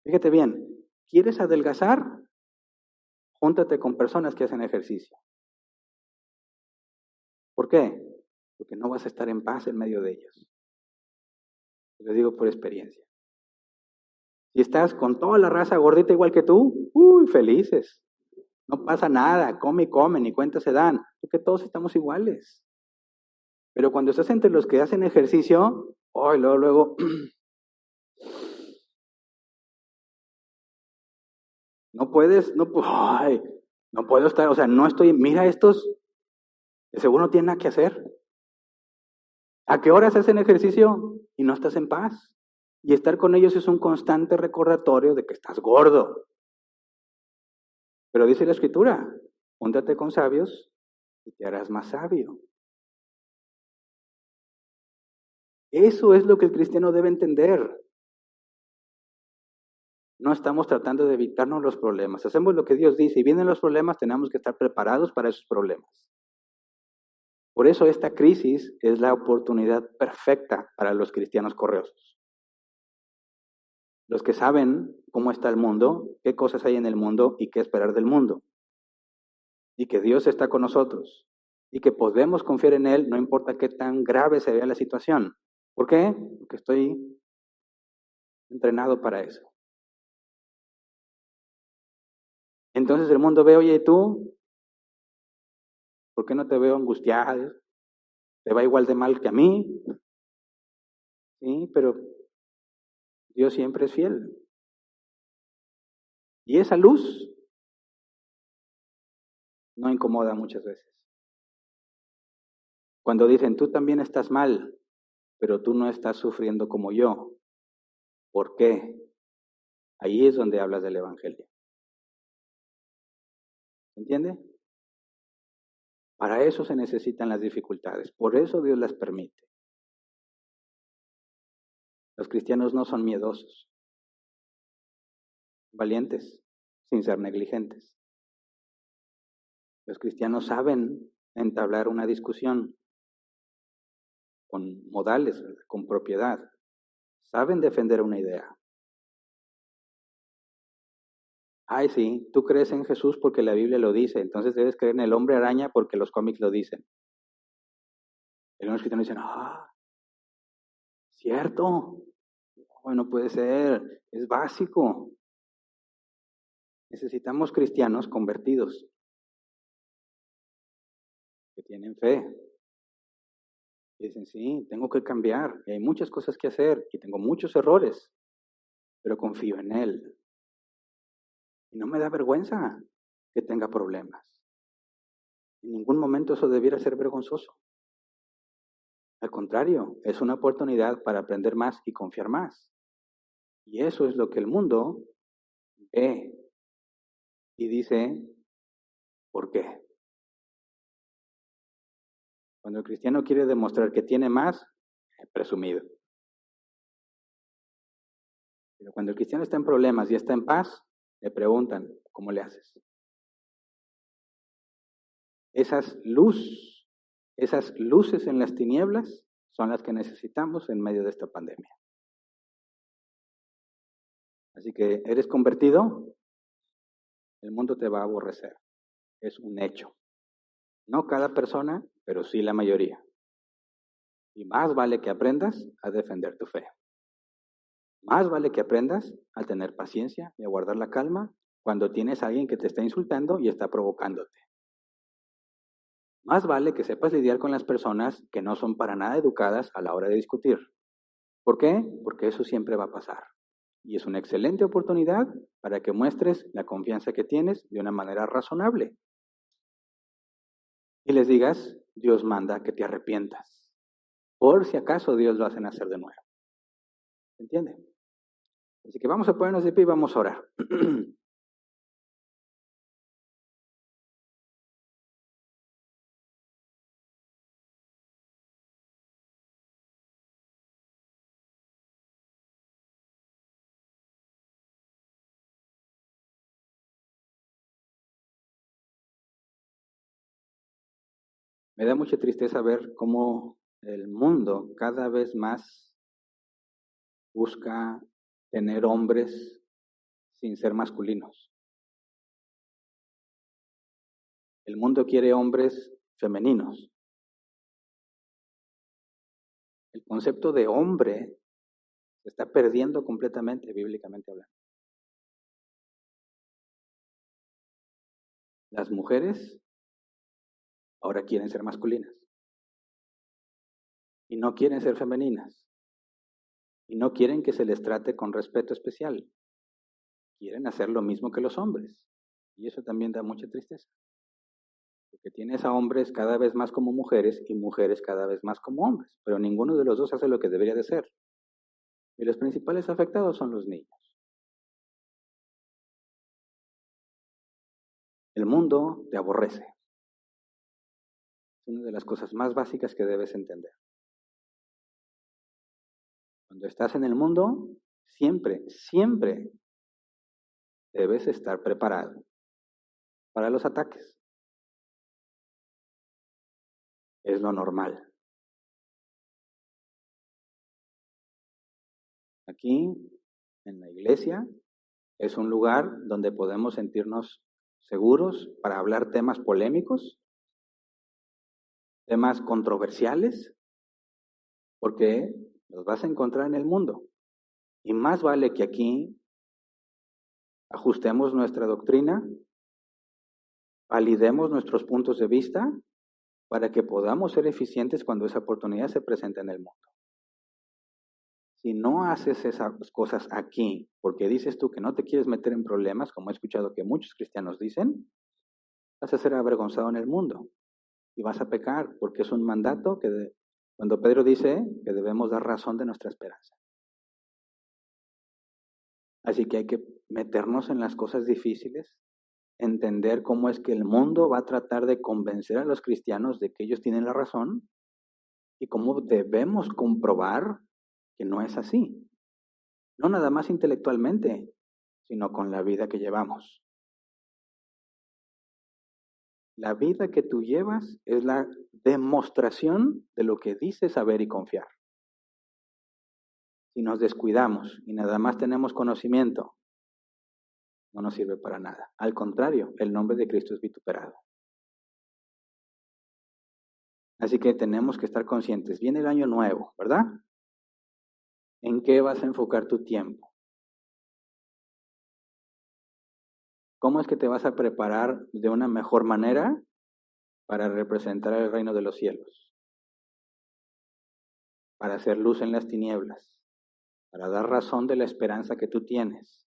Fíjate bien, ¿quieres adelgazar? Júntate con personas que hacen ejercicio. ¿Por qué? Porque no vas a estar en paz en medio de ellos. Lo digo por experiencia. Si estás con toda la raza gordita igual que tú, felices. No pasa nada, come y come, ni cuentas se dan, porque todos estamos iguales. Pero cuando estás entre los que hacen ejercicio, Oh, y luego, no puedes, ay, no puedo estar, o sea, no estoy, mira estos, de seguro no tienen nada que hacer. ¿A qué horas hacen ejercicio y no estás en paz? Y estar con ellos es un constante recordatorio de que estás gordo. Pero dice la escritura, júntate con sabios y te harás más sabio. Eso es lo que el cristiano debe entender. No estamos tratando de evitarnos los problemas. Hacemos lo que Dios dice y vienen los problemas, tenemos que estar preparados para esos problemas. Por eso esta crisis es la oportunidad perfecta para los cristianos correosos. Los que saben cómo está el mundo, qué cosas hay en el mundo y qué esperar del mundo. Y que Dios está con nosotros. Y que podemos confiar en Él, no importa qué tan grave se vea la situación. ¿Por qué? Porque estoy entrenado para eso. Entonces el mundo ve, oye, ¿y tú? ¿Por qué no te veo angustiado? ¿Te va igual de mal que a mí? Sí, pero Dios siempre es fiel. Y esa luz no incomoda muchas veces. Cuando dicen, tú también estás mal, pero tú no estás sufriendo como yo. ¿Por qué? Ahí es donde hablas del Evangelio. ¿Entiende? Para eso se necesitan las dificultades. Por eso Dios las permite. Los cristianos no son miedosos, valientes, sin ser negligentes. Los cristianos saben entablar una discusión con modales, con propiedad. Saben defender una idea. Ay, sí, tú crees en Jesús porque la Biblia lo dice, entonces debes creer en el hombre araña porque los cómics lo dicen. Y algunos cristianos dicen, cierto, no puede ser, es básico. Necesitamos cristianos convertidos, que tienen fe. Y dicen, sí, tengo que cambiar, y hay muchas cosas que hacer, y tengo muchos errores, pero confío en Él. Y no me da vergüenza que tenga problemas. En ningún momento eso debiera ser vergonzoso. Al contrario, es una oportunidad para aprender más y confiar más. Y eso es lo que el mundo ve y dice, ¿por qué? Cuando el cristiano quiere demostrar que tiene más, es presumido. Pero cuando el cristiano está en problemas y está en paz, le preguntan, ¿cómo le haces? Esas luces en las tinieblas son las que necesitamos en medio de esta pandemia. Así que, ¿eres convertido? El mundo te va a aborrecer. Es un hecho. No cada persona, pero sí la mayoría. Y más vale que aprendas a defender tu fe. Más vale que aprendas a tener paciencia y a guardar la calma cuando tienes a alguien que te está insultando y está provocándote. Más vale que sepas lidiar con las personas que no son para nada educadas a la hora de discutir. ¿Por qué? Porque eso siempre va a pasar. Y es una excelente oportunidad para que muestres la confianza que tienes de una manera razonable. Y les digas, Dios manda que te arrepientas. Por si acaso Dios lo hace nacer de nuevo. ¿Se entiende? Así que vamos a ponernos de pie y vamos a orar. Me da mucha tristeza ver cómo el mundo cada vez más busca tener hombres sin ser masculinos. El mundo quiere hombres femeninos. El concepto de hombre se está perdiendo completamente, bíblicamente hablando. Las mujeres ahora quieren ser masculinas y no quieren ser femeninas. y no quieren que se les trate con respeto especial. Quieren hacer lo mismo que los hombres. Y eso también da mucha tristeza. Porque tienes a hombres cada vez más como mujeres y mujeres cada vez más como hombres. Pero ninguno de los dos hace lo que debería de ser. Y los principales afectados son los niños. El mundo te aborrece. Es una de las cosas más básicas que debes entender. Cuando estás en el mundo, siempre debes estar preparado para los ataques. Es lo normal. Aquí, en la iglesia, es un lugar donde podemos sentirnos seguros para hablar temas polémicos, temas controversiales, porque los vas a encontrar en el mundo. Y más vale que aquí ajustemos nuestra doctrina, validemos nuestros puntos de vista para que podamos ser eficientes cuando esa oportunidad se presente en el mundo. Si no haces esas cosas aquí, porque dices tú que no te quieres meter en problemas, como he escuchado que muchos cristianos dicen, vas a ser avergonzado en el mundo y vas a pecar, porque es un mandato que cuando Pedro dice que debemos dar razón de nuestra esperanza. Así que hay que meternos en las cosas difíciles, entender cómo es que el mundo va a tratar de convencer a los cristianos de que ellos tienen la razón y cómo debemos comprobar que no es así. No nada más intelectualmente, sino con la vida que llevamos. La vida que tú llevas es la demostración de lo que dices saber y confiar. Si nos descuidamos y nada más tenemos conocimiento, no nos sirve para nada. Al contrario, el nombre de Cristo es vituperado. Así que tenemos que estar conscientes. Viene el año nuevo, ¿verdad? ¿En qué vas a enfocar tu tiempo? ¿Cómo es que te vas a preparar de una mejor manera para representar el reino de los cielos? Para hacer luz en las tinieblas, para dar razón de la esperanza que tú tienes.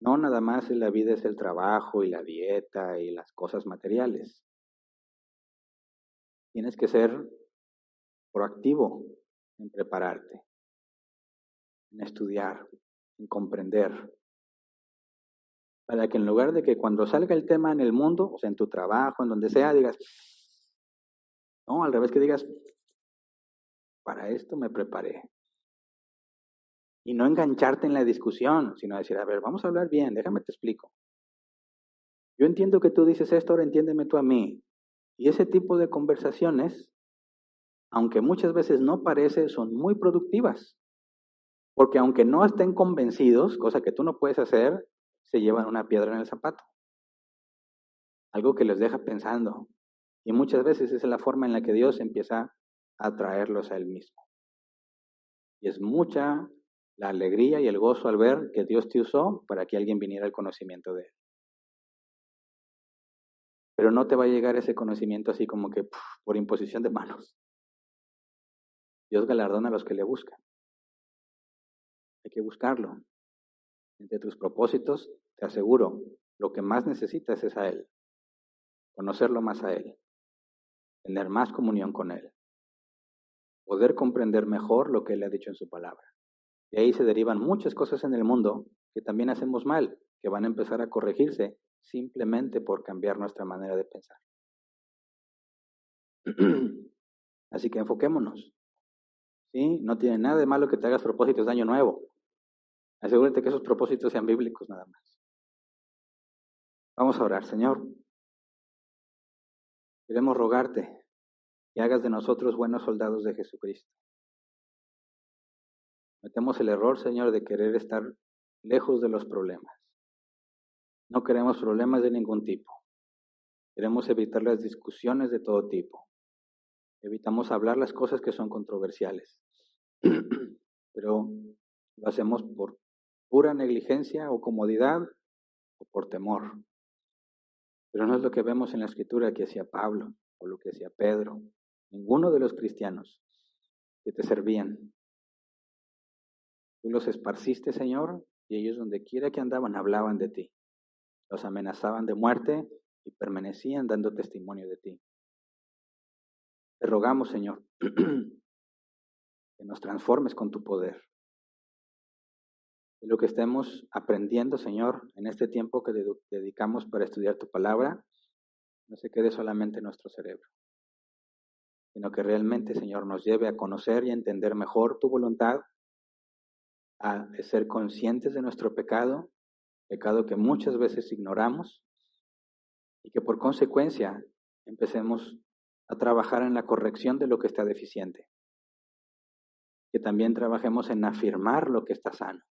No nada más en la vida es el trabajo y la dieta y las cosas materiales. Tienes que ser proactivo en prepararte, en estudiar, en comprender, para que en lugar de que cuando salga el tema en el mundo, o sea, en tu trabajo, en donde sea, digas, no, al revés, que digas, para esto me preparé. Y no engancharte en la discusión, sino decir, a ver, vamos a hablar bien, déjame te explico. Yo entiendo que tú dices esto, ahora entiéndeme tú a mí. Y ese tipo de conversaciones, aunque muchas veces no parece, son muy productivas. Porque aunque no estén convencidos, cosa que tú no puedes hacer, se llevan una piedra en el zapato. Algo que les deja pensando. Y muchas veces esa es la forma en la que Dios empieza a traerlos a Él mismo. Y es mucha la alegría y el gozo al ver que Dios te usó para que alguien viniera al conocimiento de Él. Pero no te va a llegar ese conocimiento así como que por imposición de manos. Dios galardona a los que le buscan. Hay que buscarlo. Entre tus propósitos, te aseguro, lo que más necesitas es a Él. Conocerlo más a Él. Tener más comunión con Él. Poder comprender mejor lo que Él ha dicho en su palabra. De ahí se derivan muchas cosas en el mundo que también hacemos mal, que van a empezar a corregirse simplemente por cambiar nuestra manera de pensar. Así que enfoquémonos. ¿Sí? No tiene nada de malo que te hagas propósitos de año nuevo. Asegúrate que esos propósitos sean bíblicos nada más. Vamos a orar, Señor. Queremos rogarte que hagas de nosotros buenos soldados de Jesucristo. Cometemos el error, Señor, de querer estar lejos de los problemas. No queremos problemas de ningún tipo. Queremos evitar las discusiones de todo tipo. Evitamos hablar las cosas que son controversiales. Pero lo hacemos por pura negligencia o comodidad o por temor. Pero no es lo que vemos en la Escritura que hacía Pablo o lo que hacía Pedro. Ninguno de los cristianos que te servían. Tú los esparciste, Señor, y ellos donde quiera que andaban hablaban de ti. Los amenazaban de muerte y permanecían dando testimonio de ti. Te rogamos, Señor, que nos transformes con tu poder. Y lo que estemos aprendiendo, Señor, en este tiempo que dedicamos para estudiar tu palabra, no se quede solamente en nuestro cerebro, sino que realmente, Señor, nos lleve a conocer y a entender mejor tu voluntad, a ser conscientes de nuestro pecado que muchas veces ignoramos, y que por consecuencia empecemos a trabajar en la corrección de lo que está deficiente. Que también trabajemos en afirmar lo que está sano.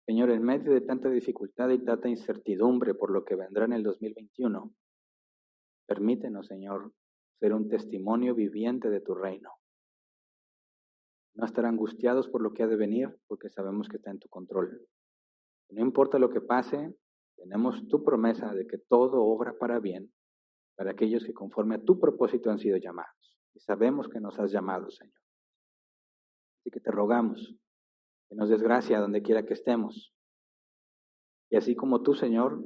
Señor, en medio de tanta dificultad y tanta incertidumbre por lo que vendrá en el 2021, permítenos, Señor, ser un testimonio viviente de tu reino. No estar angustiados por lo que ha de venir, porque sabemos que está en tu control. No importa lo que pase, tenemos tu promesa de que todo obra para bien para aquellos que conforme a tu propósito han sido llamados. Y sabemos que nos has llamado, Señor. Así que te rogamos que nos des gracia donde quiera que estemos. Y así como tú, Señor,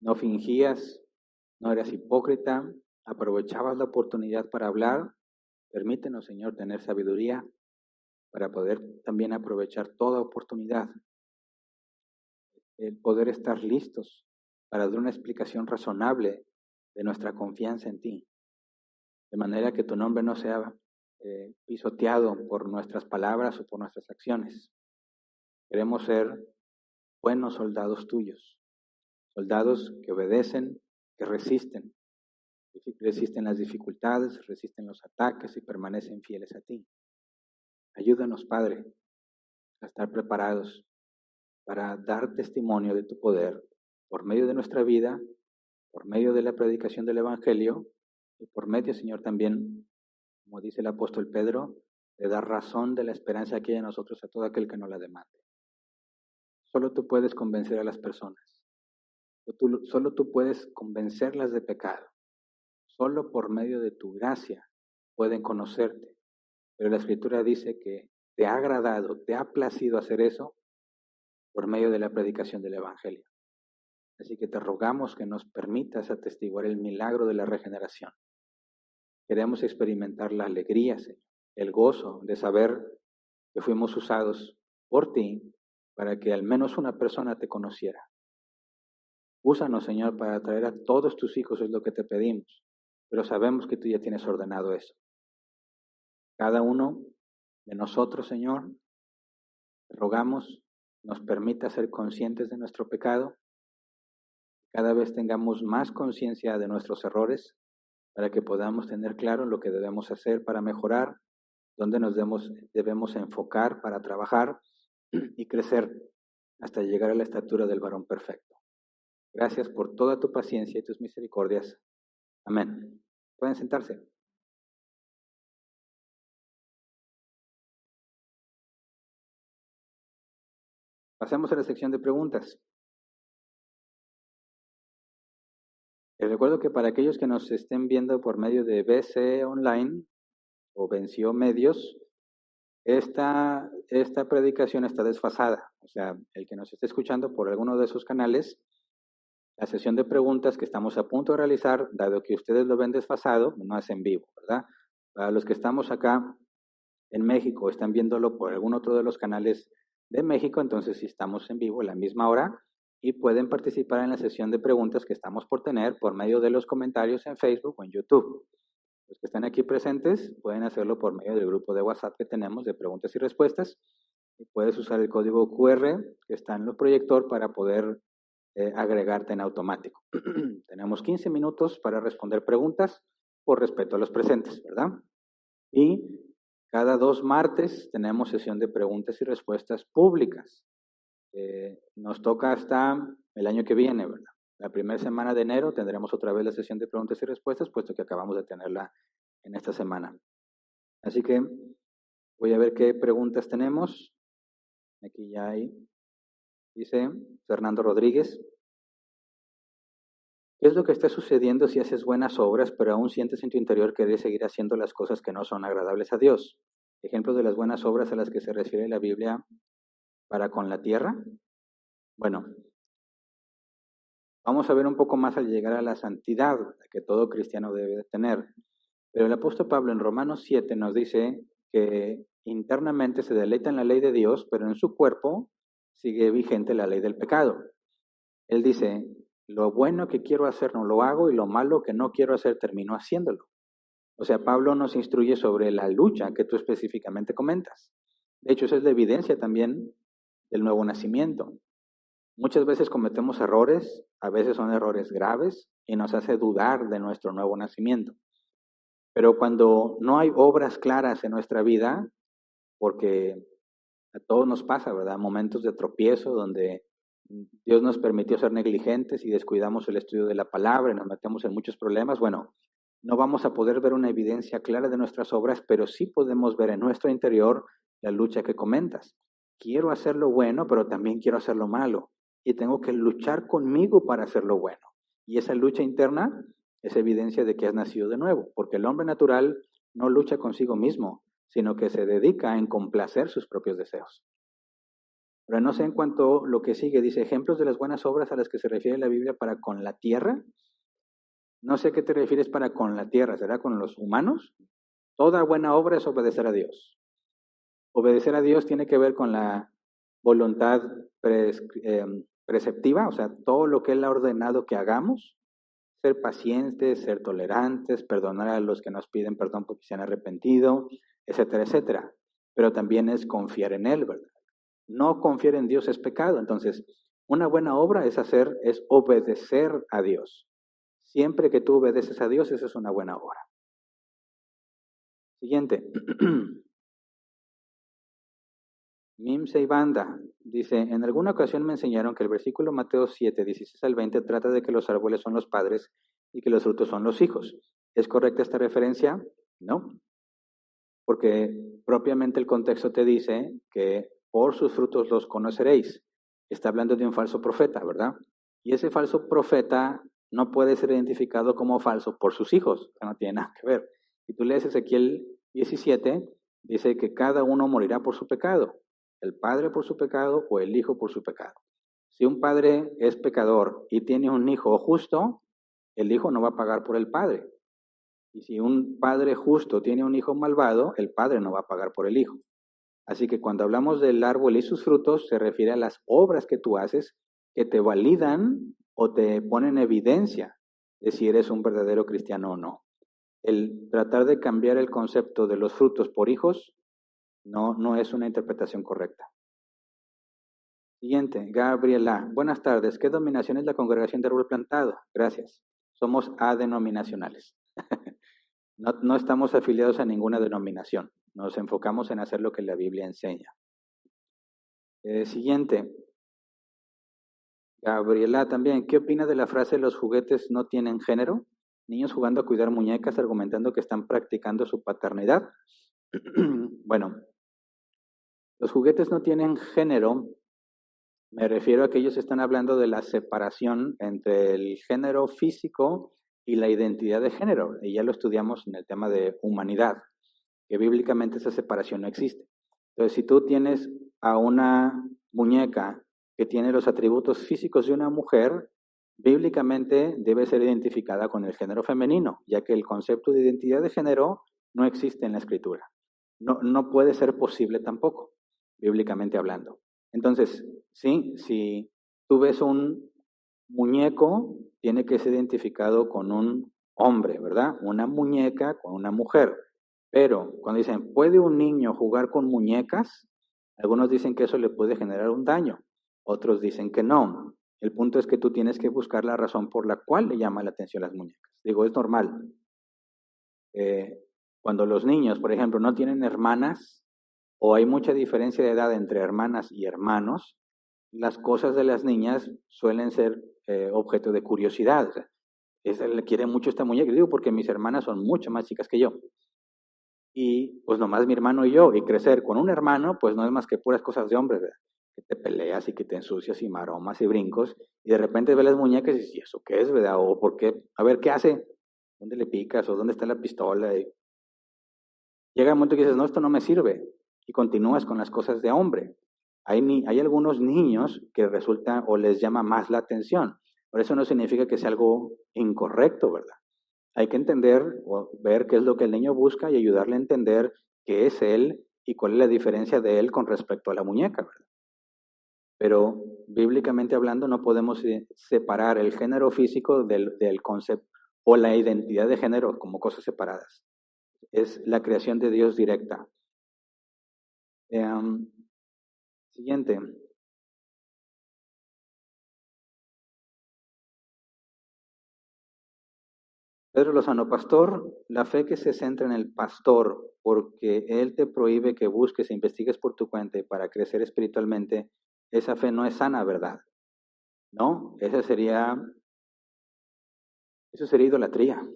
no fingías, no eras hipócrita, aprovechabas la oportunidad para hablar, permítenos, Señor, tener sabiduría para poder también aprovechar toda oportunidad. El poder estar listos para dar una explicación razonable de nuestra confianza en ti, de manera que tu nombre no sea pisoteado por nuestras palabras o por nuestras acciones. Queremos ser buenos soldados tuyos, soldados que obedecen, que resisten las dificultades, resisten los ataques y permanecen fieles a ti. Ayúdanos, Padre, a estar preparados para dar testimonio de tu poder por medio de nuestra vida, por medio de la predicación del Evangelio y por medio, Señor, también, como dice el apóstol Pedro, de dar razón de la esperanza que hay en nosotros a todo aquel que no la demande. Solo tú puedes convencer a las personas. Solo tú puedes convencerlas de pecado. Solo por medio de tu gracia pueden conocerte. Pero la Escritura dice que te ha agradado, te ha placido hacer eso por medio de la predicación del Evangelio. Así que te rogamos que nos permitas atestiguar el milagro de la regeneración. Queremos experimentar la alegría, Señor, el gozo de saber que fuimos usados por ti para que al menos una persona te conociera. Úsanos, Señor, para traer a todos tus hijos, es lo que te pedimos, pero sabemos que tú ya tienes ordenado eso. Cada uno de nosotros, Señor, te rogamos, nos permita ser conscientes de nuestro pecado, cada vez tengamos más conciencia de nuestros errores, para que podamos tener claro lo que debemos hacer para mejorar, dónde nos debemos enfocar para trabajar y crecer hasta llegar a la estatura del varón perfecto. Gracias por toda tu paciencia y tus misericordias. Amén. Pueden sentarse. Pasemos a la sección de preguntas. Les recuerdo que para aquellos que nos estén viendo por medio de BC Online o Venció Medios, esta predicación está desfasada. O sea, el que nos esté escuchando por alguno de esos canales, la sesión de preguntas que estamos a punto de realizar, dado que ustedes lo ven desfasado, no es en vivo, ¿verdad? Para los que estamos acá en México, están viéndolo por algún otro de los canales de México, entonces sí estamos en vivo a la misma hora y pueden participar en la sesión de preguntas que estamos por tener por medio de los comentarios en Facebook o en YouTube. Los que están aquí presentes pueden hacerlo por medio del grupo de WhatsApp que tenemos de preguntas y respuestas. Y puedes usar el código QR que está en el proyector para poder agregarte en automático. Tenemos 15 minutos para responder preguntas por respeto a los presentes, ¿verdad? Y cada 2 martes tenemos sesión de preguntas y respuestas públicas. Nos toca hasta el año que viene, ¿verdad? La primera semana de enero tendremos otra vez la sesión de preguntas y respuestas, puesto que acabamos de tenerla en esta semana. Así que voy a ver qué preguntas tenemos. Aquí ya hay. Dice Fernando Rodríguez. ¿Qué es lo que está sucediendo si haces buenas obras, pero aún sientes en tu interior querer seguir haciendo las cosas que no son agradables a Dios? Ejemplos de las buenas obras a las que se refiere la Biblia para con la tierra. Bueno, vamos a ver un poco más al llegar a la santidad que todo cristiano debe de tener. Pero el apóstol Pablo en Romanos 7 nos dice que internamente se deleita en la ley de Dios, pero en su cuerpo sigue vigente la ley del pecado. Él dice, lo bueno que quiero hacer no lo hago y lo malo que no quiero hacer termino haciéndolo. O sea, Pablo nos instruye sobre la lucha que tú específicamente comentas. De hecho, esa es la evidencia también del nuevo nacimiento. Muchas veces cometemos errores, a veces son errores graves y nos hace dudar de nuestro nuevo nacimiento. Pero cuando no hay obras claras en nuestra vida, porque a todos nos pasa, ¿verdad? Momentos de tropiezo donde Dios nos permitió ser negligentes y descuidamos el estudio de la palabra y nos metemos en muchos problemas. Bueno, no vamos a poder ver una evidencia clara de nuestras obras, pero sí podemos ver en nuestro interior la lucha que comentas. Quiero hacer lo bueno, pero también quiero hacer lo malo. Y tengo que luchar conmigo para hacer lo bueno. Y esa lucha interna es evidencia de que has nacido de nuevo, porque el hombre natural no lucha consigo mismo, sino que se dedica a complacer sus propios deseos. Pero no sé en cuanto a lo que sigue, dice, ejemplos de las buenas obras a las que se refiere la Biblia para con la tierra. No sé a qué te refieres para con la tierra, ¿será con los humanos? Toda buena obra es obedecer a Dios. Obedecer a Dios tiene que ver con la voluntad preceptiva, o sea, todo lo que Él ha ordenado que hagamos, ser pacientes, ser tolerantes, perdonar a los que nos piden perdón porque se han arrepentido, etcétera, etcétera. Pero también es confiar en Él, ¿verdad? No confiar en Dios es pecado. Entonces, una buena obra es obedecer a Dios. Siempre que tú obedeces a Dios, esa es una buena obra. Siguiente. Mimse y Banda dice, en alguna ocasión me enseñaron que el versículo Mateo 7, 16 al 20 trata de que los árboles son los padres y que los frutos son los hijos. ¿Es correcta esta referencia? No. Porque propiamente el contexto te dice que por sus frutos los conoceréis. Está hablando de un falso profeta, ¿verdad? Y ese falso profeta no puede ser identificado como falso por sus hijos. No tiene nada que ver. Si tú lees Ezequiel 17, dice que cada uno morirá por su pecado. El padre por su pecado o el hijo por su pecado. Si un padre es pecador y tiene un hijo justo, el hijo no va a pagar por el padre. Y si un padre justo tiene un hijo malvado, el padre no va a pagar por el hijo. Así que cuando hablamos del árbol y sus frutos, se refiere a las obras que tú haces que te validan o te ponen evidencia de si eres un verdadero cristiano o no. El tratar de cambiar el concepto de los frutos por hijos no es una interpretación correcta. Siguiente, Gabriela. Buenas tardes. ¿Qué denominación es la Congregación de Árbol Plantado? Gracias. Somos adenominacionales. No estamos afiliados a ninguna denominación. Nos enfocamos en hacer lo que la Biblia enseña. Siguiente. Gabriela también. ¿Qué opina de la frase los juguetes no tienen género? Niños jugando a cuidar muñecas argumentando que están practicando su paternidad. Bueno, los juguetes no tienen género. Me refiero a que ellos están hablando de la separación entre el género físico y la identidad de género. Y ya lo estudiamos en el tema de humanidad, que bíblicamente esa separación no existe. Entonces, si tú tienes a una muñeca que tiene los atributos físicos de una mujer, bíblicamente debe ser identificada con el género femenino, ya que el concepto de identidad de género no existe en la Escritura. No puede ser posible tampoco, bíblicamente hablando. Entonces, sí, si tú ves un muñeco, tiene que ser identificado con un hombre, ¿verdad? Una muñeca con una mujer. Pero cuando dicen, ¿puede un niño jugar con muñecas? Algunos dicen que eso le puede generar un daño. Otros dicen que no. El punto es que tú tienes que buscar la razón por la cual le llama la atención las muñecas. Digo, es normal. Cuando los niños, por ejemplo, no tienen hermanas o hay mucha diferencia de edad entre hermanas y hermanos, las cosas de las niñas suelen ser objeto de curiosidad. O sea, le quiere mucho esta muñeca. Digo, porque mis hermanas son mucho más chicas que yo. Y pues nomás mi hermano y yo. Y crecer con un hermano, pues no es más que puras cosas de hombres. ¿Verdad? que te peleas y que te ensucias y maromas y brincos, y de repente ves las muñecas y dices, ¿y eso qué es, verdad? O ¿por qué? A ver, ¿qué hace? ¿Dónde le picas? ¿O dónde está la pistola? Y llega el momento que dices, no, esto no me sirve, y continúas con las cosas de hombre. Hay algunos niños que resulta o les llama más la atención, pero eso no significa que sea algo incorrecto, ¿verdad? Hay que entender o ver qué es lo que el niño busca y ayudarle a entender qué es él y cuál es la diferencia de él con respecto a la muñeca, ¿verdad? Pero bíblicamente hablando no podemos separar el género físico del concepto o la identidad de género como cosas separadas. Es la creación de Dios directa. Siguiente. Pedro Lozano, pastor, la fe que se centra en el pastor, porque él te prohíbe que busques e investigues por tu cuenta y para crecer espiritualmente, esa fe no es sana, ¿verdad? No, eso sería idolatría,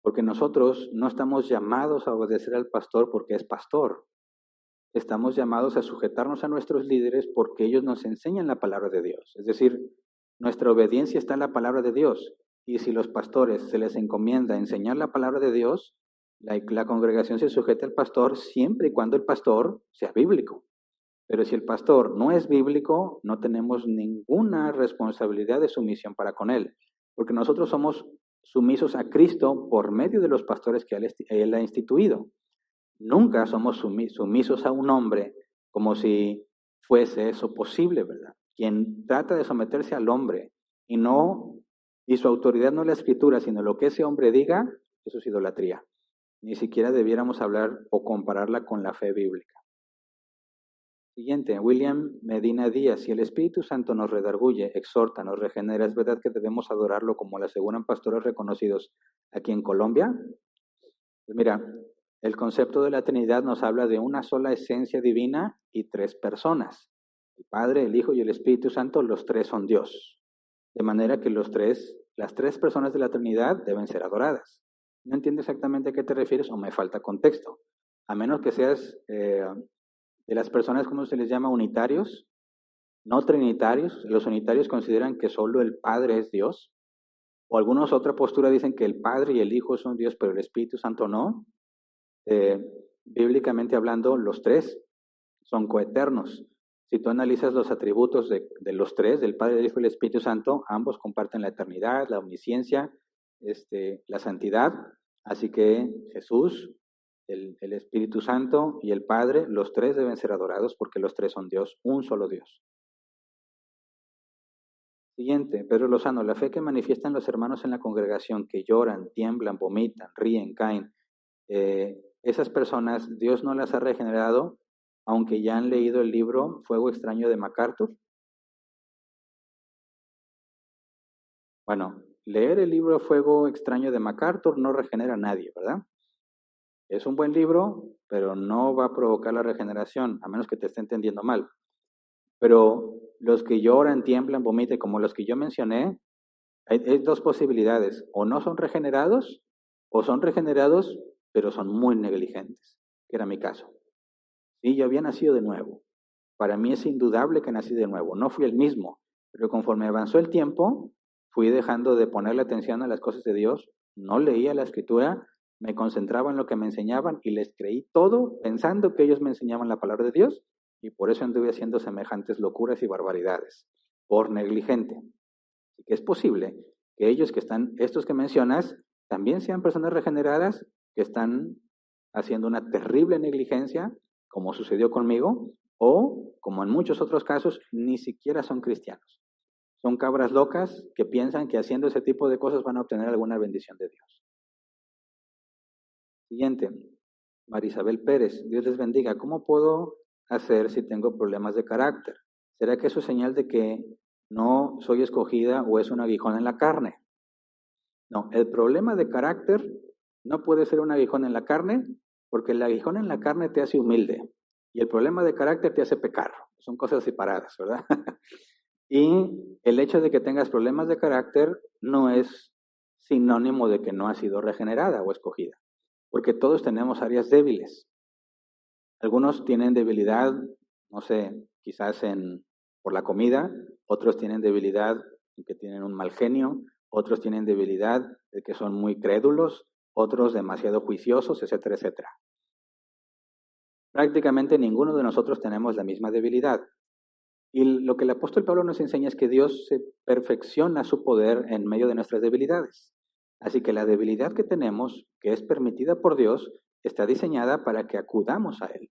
porque nosotros no estamos llamados a obedecer al pastor porque es pastor. Estamos llamados a sujetarnos a nuestros líderes porque ellos nos enseñan la palabra de Dios. Es decir, nuestra obediencia está en la palabra de Dios. Y si los pastores se les encomienda enseñar la palabra de Dios, la congregación se sujeta al pastor siempre y cuando el pastor sea bíblico. Pero si el pastor no es bíblico, no tenemos ninguna responsabilidad de sumisión para con él, porque nosotros somos sumisos a Cristo por medio de los pastores que él ha instituido. Nunca somos sumisos a un hombre como si fuese eso posible, ¿verdad? Quien trata de someterse al hombre y su autoridad no es la escritura, sino lo que ese hombre diga, eso es idolatría. Ni siquiera debiéramos hablar o compararla con la fe bíblica. Siguiente, William Medina Díaz. Si el Espíritu Santo nos redarguye, exhorta, nos regenera, ¿es verdad que debemos adorarlo como lo aseguran pastores reconocidos aquí en Colombia? Pues mira, el concepto de la Trinidad nos habla de una sola esencia divina y tres personas. El Padre, el Hijo y el Espíritu Santo, los tres son Dios. De manera que las tres personas de la Trinidad deben ser adoradas. No entiendo exactamente a qué te refieres o me falta contexto. A menos que seas de las personas, ¿cómo se les llama? Unitarios, no trinitarios. Los unitarios consideran que solo el Padre es Dios. O algunos otra postura dicen que el Padre y el Hijo son Dios, pero el Espíritu Santo no. Bíblicamente hablando, los tres son coeternos. Si tú analizas los atributos de los tres, del Padre, el Hijo y el Espíritu Santo, ambos comparten la eternidad, la omnisciencia, la santidad. Así que Jesús, el Espíritu Santo y el Padre, los tres deben ser adorados porque los tres son Dios, un solo Dios. Siguiente, Pedro Lozano, la fe que manifiestan los hermanos en la congregación, que lloran, tiemblan, vomitan, ríen, caen, esas personas, Dios no las ha regenerado, aunque ya han leído el libro Fuego extraño de MacArthur. Bueno, leer el libro Fuego extraño de MacArthur no regenera a nadie, ¿verdad? Es un buen libro, pero no va a provocar la regeneración, a menos que te esté entendiendo mal. Pero los que lloran, tiemblan, vomitan, como los que yo mencioné, hay dos posibilidades. O no son regenerados, o son regenerados, pero son muy negligentes, que era mi caso. Sí, yo había nacido de nuevo. Para mí es indudable que nací de nuevo. No fui el mismo, pero conforme avanzó el tiempo, fui dejando de ponerle atención a las cosas de Dios. No leía la escritura, me concentraba en lo que me enseñaban y les creí todo pensando que ellos me enseñaban la palabra de Dios y por eso anduve haciendo semejantes locuras y barbaridades, por negligente. Así que es posible que estos que mencionas, también sean personas regeneradas que están haciendo una terrible negligencia, como sucedió conmigo, o, como en muchos otros casos, ni siquiera son cristianos. Son cabras locas que piensan que haciendo ese tipo de cosas van a obtener alguna bendición de Dios. Siguiente, Marisabel Pérez, Dios les bendiga. ¿Cómo puedo hacer si tengo problemas de carácter? ¿Será que eso es señal de que no soy escogida o es un aguijón en la carne? No, el problema de carácter no puede ser un aguijón en la carne, porque el aguijón en la carne te hace humilde y el problema de carácter te hace pecar. Son cosas separadas, ¿verdad? Y el hecho de que tengas problemas de carácter no es sinónimo de que no has sido regenerada o escogida, porque todos tenemos áreas débiles. Algunos tienen debilidad, no sé, quizás por la comida, otros tienen debilidad en que tienen un mal genio, otros tienen debilidad de que son muy crédulos, otros demasiado juiciosos, etcétera, etcétera. Prácticamente ninguno de nosotros tenemos la misma debilidad. Y lo que el apóstol Pablo nos enseña es que Dios se perfecciona su poder en medio de nuestras debilidades. Así que la debilidad que tenemos, que es permitida por Dios, está diseñada para que acudamos a Él.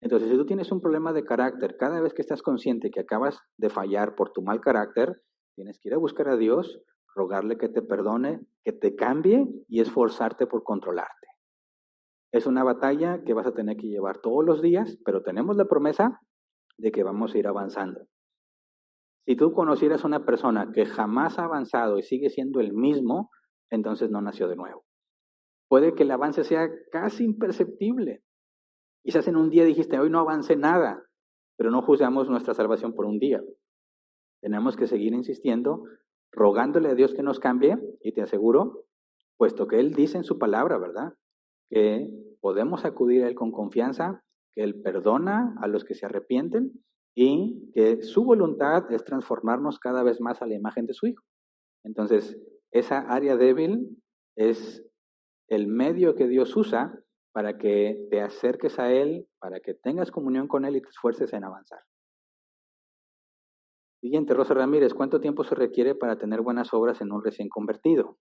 Entonces, si tú tienes un problema de carácter, cada vez que estás consciente que acabas de fallar por tu mal carácter, tienes que ir a buscar a Dios, rogarle que te perdone, que te cambie y esforzarte por controlarte. Es una batalla que vas a tener que llevar todos los días, pero tenemos la promesa de que vamos a ir avanzando. Si tú conocieras a una persona que jamás ha avanzado y sigue siendo el mismo, entonces no nació de nuevo. Puede que el avance sea casi imperceptible. Quizás en un día dijiste, hoy no avancé nada, pero no juzgamos nuestra salvación por un día. Tenemos que seguir insistiendo, rogándole a Dios que nos cambie, y te aseguro, puesto que Él dice en su palabra, ¿verdad?, que podemos acudir a Él con confianza, que Él perdona a los que se arrepienten y que su voluntad es transformarnos cada vez más a la imagen de su Hijo. Entonces, esa área débil es el medio que Dios usa para que te acerques a Él, para que tengas comunión con Él y te esfuerces en avanzar. Siguiente, Rosa Ramírez, ¿cuánto tiempo se requiere para tener buenas obras en un recién convertido?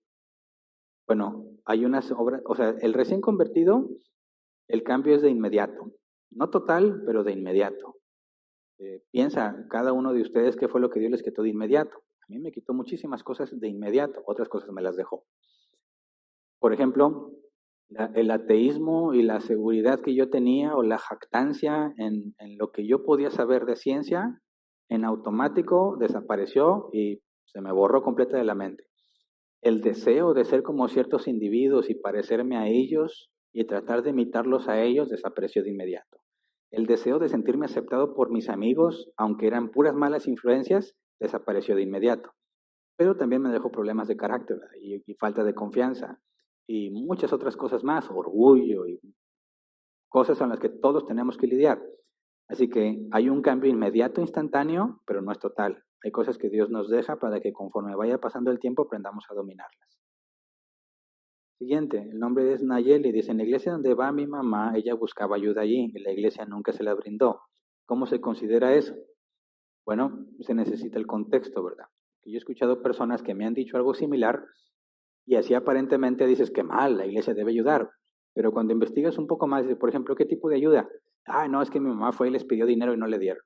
Bueno, hay unas obras, o sea, el recién convertido, el cambio es de inmediato. No total, pero de inmediato. Piensa, cada uno de ustedes, qué fue lo que Dios les quitó de inmediato. A mí me quitó muchísimas cosas de inmediato, otras cosas me las dejó. Por ejemplo, el ateísmo y la seguridad que yo tenía o la jactancia en lo que yo podía saber de ciencia, en automático desapareció y se me borró completa de la mente. El deseo de ser como ciertos individuos y parecerme a ellos y tratar de imitarlos a ellos desapareció de inmediato. El deseo de sentirme aceptado por mis amigos, aunque eran puras malas influencias, desapareció de inmediato. Pero también me dejó problemas de carácter y falta de confianza y muchas otras cosas más, orgullo y cosas con las que todos tenemos que lidiar. Así que hay un cambio inmediato, instantáneo, pero no es total. Hay cosas que Dios nos deja para que conforme vaya pasando el tiempo aprendamos a dominarlas. Siguiente, el nombre es Nayeli, dice, en la iglesia donde va mi mamá, ella buscaba ayuda allí y la iglesia nunca se la brindó. ¿Cómo se considera eso? Bueno, se necesita el contexto, ¿verdad? Yo he escuchado personas que me han dicho algo similar y así aparentemente dices que mal, la iglesia debe ayudar. Pero cuando investigas un poco más, por ejemplo, ¿qué tipo de ayuda? Ah, no, es que mi mamá fue y les pidió dinero y no le dieron.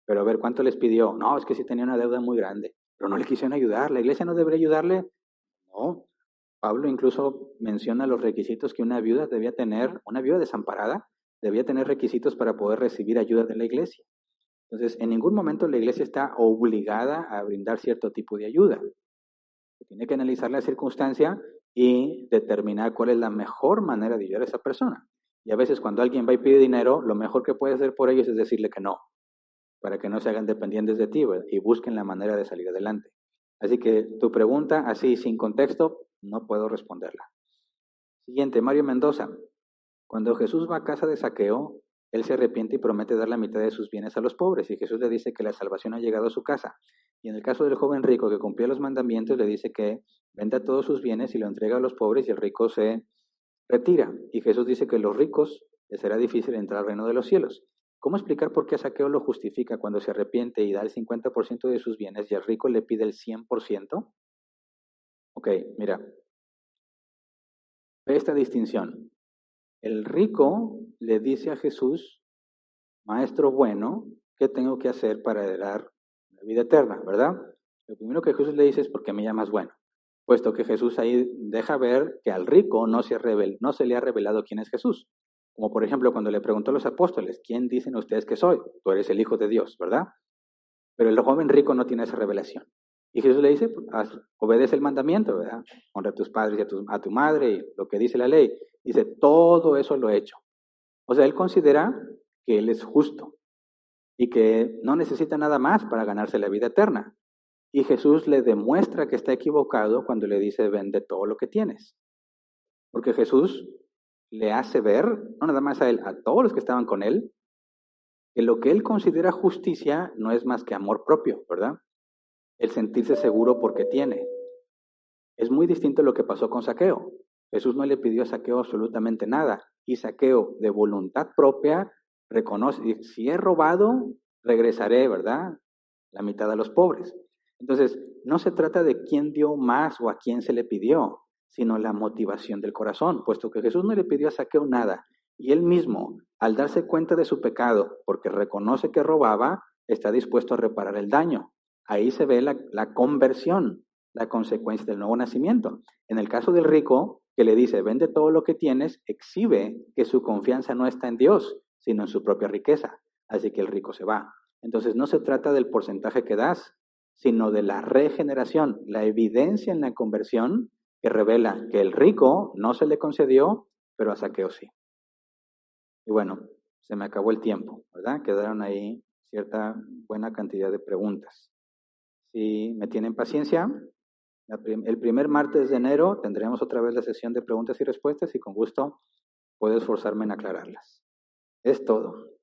Pero a ver, ¿cuánto les pidió? No, es que sí tenía una deuda muy grande, pero no le quisieron ayudar. ¿La iglesia no debería ayudarle? No. Pablo incluso menciona los requisitos que una viuda debía tener, una viuda desamparada, debía tener requisitos para poder recibir ayuda de la iglesia. Entonces, en ningún momento la iglesia está obligada a brindar cierto tipo de ayuda. Se tiene que analizar la circunstancia y determinar cuál es la mejor manera de ayudar a esa persona. Y a veces cuando alguien va y pide dinero, lo mejor que puedes hacer por ellos es decirle que no, para que no se hagan dependientes de ti, ¿verdad?, y busquen la manera de salir adelante. Así que tu pregunta, así sin contexto, no puedo responderla. Siguiente, Mario Mendoza. Cuando Jesús va a casa de Zaqueo, él se arrepiente y promete dar la mitad de sus bienes a los pobres, y Jesús le dice que la salvación ha llegado a su casa. Y en el caso del joven rico que cumplía los mandamientos, le dice que venda todos sus bienes y lo entrega a los pobres, y el rico se retira. Y Jesús dice que a los ricos les será difícil entrar al reino de los cielos. ¿Cómo explicar por qué Zaqueo lo justifica cuando se arrepiente y da el 50% de sus bienes y el rico le pide el 100%? Ok, mira, ve esta distinción. El rico le dice a Jesús, Maestro bueno, ¿qué tengo que hacer para heredar la vida eterna, verdad? Lo primero que Jesús le dice es, ¿por qué me llamas bueno? Puesto que Jesús ahí deja ver que al rico no se le ha revelado quién es Jesús. Como por ejemplo cuando le preguntó a los apóstoles, ¿quién dicen ustedes que soy? Tú eres el Hijo de Dios, ¿verdad? Pero el joven rico no tiene esa revelación. Y Jesús le dice, obedece el mandamiento, ¿verdad? Honra a tus padres y a tu madre, y lo que dice la ley. Dice, todo eso lo he hecho. O sea, él considera que él es justo y que no necesita nada más para ganarse la vida eterna. Y Jesús le demuestra que está equivocado cuando le dice, vende todo lo que tienes. Porque Jesús le hace ver, no nada más a él, a todos los que estaban con él, que lo que él considera justicia no es más que amor propio, ¿verdad? El sentirse seguro porque tiene. Es muy distinto a lo que pasó con Zaqueo. Jesús no le pidió a Zaqueo absolutamente nada, y Zaqueo, de voluntad propia, reconoce, si he robado, regresaré, ¿verdad? La mitad a los pobres. Entonces, no se trata de quién dio más o a quién se le pidió, sino la motivación del corazón, puesto que Jesús no le pidió a Zaqueo nada, y él mismo, al darse cuenta de su pecado, porque reconoce que robaba, está dispuesto a reparar el daño. Ahí se ve la conversión, la consecuencia del nuevo nacimiento. En el caso del rico, que le dice, vende todo lo que tienes, exhibe que su confianza no está en Dios, sino en su propia riqueza. Así que el rico se va. Entonces no se trata del porcentaje que das, sino de la regeneración, la evidencia en la conversión que revela que el rico no se le concedió, pero a Zaqueo sí. Y bueno, se me acabó el tiempo, ¿verdad? Quedaron ahí cierta buena cantidad de preguntas. Si me tienen paciencia, el primer martes de enero tendremos otra vez la sesión de preguntas y respuestas y con gusto puedo esforzarme en aclararlas. Es todo.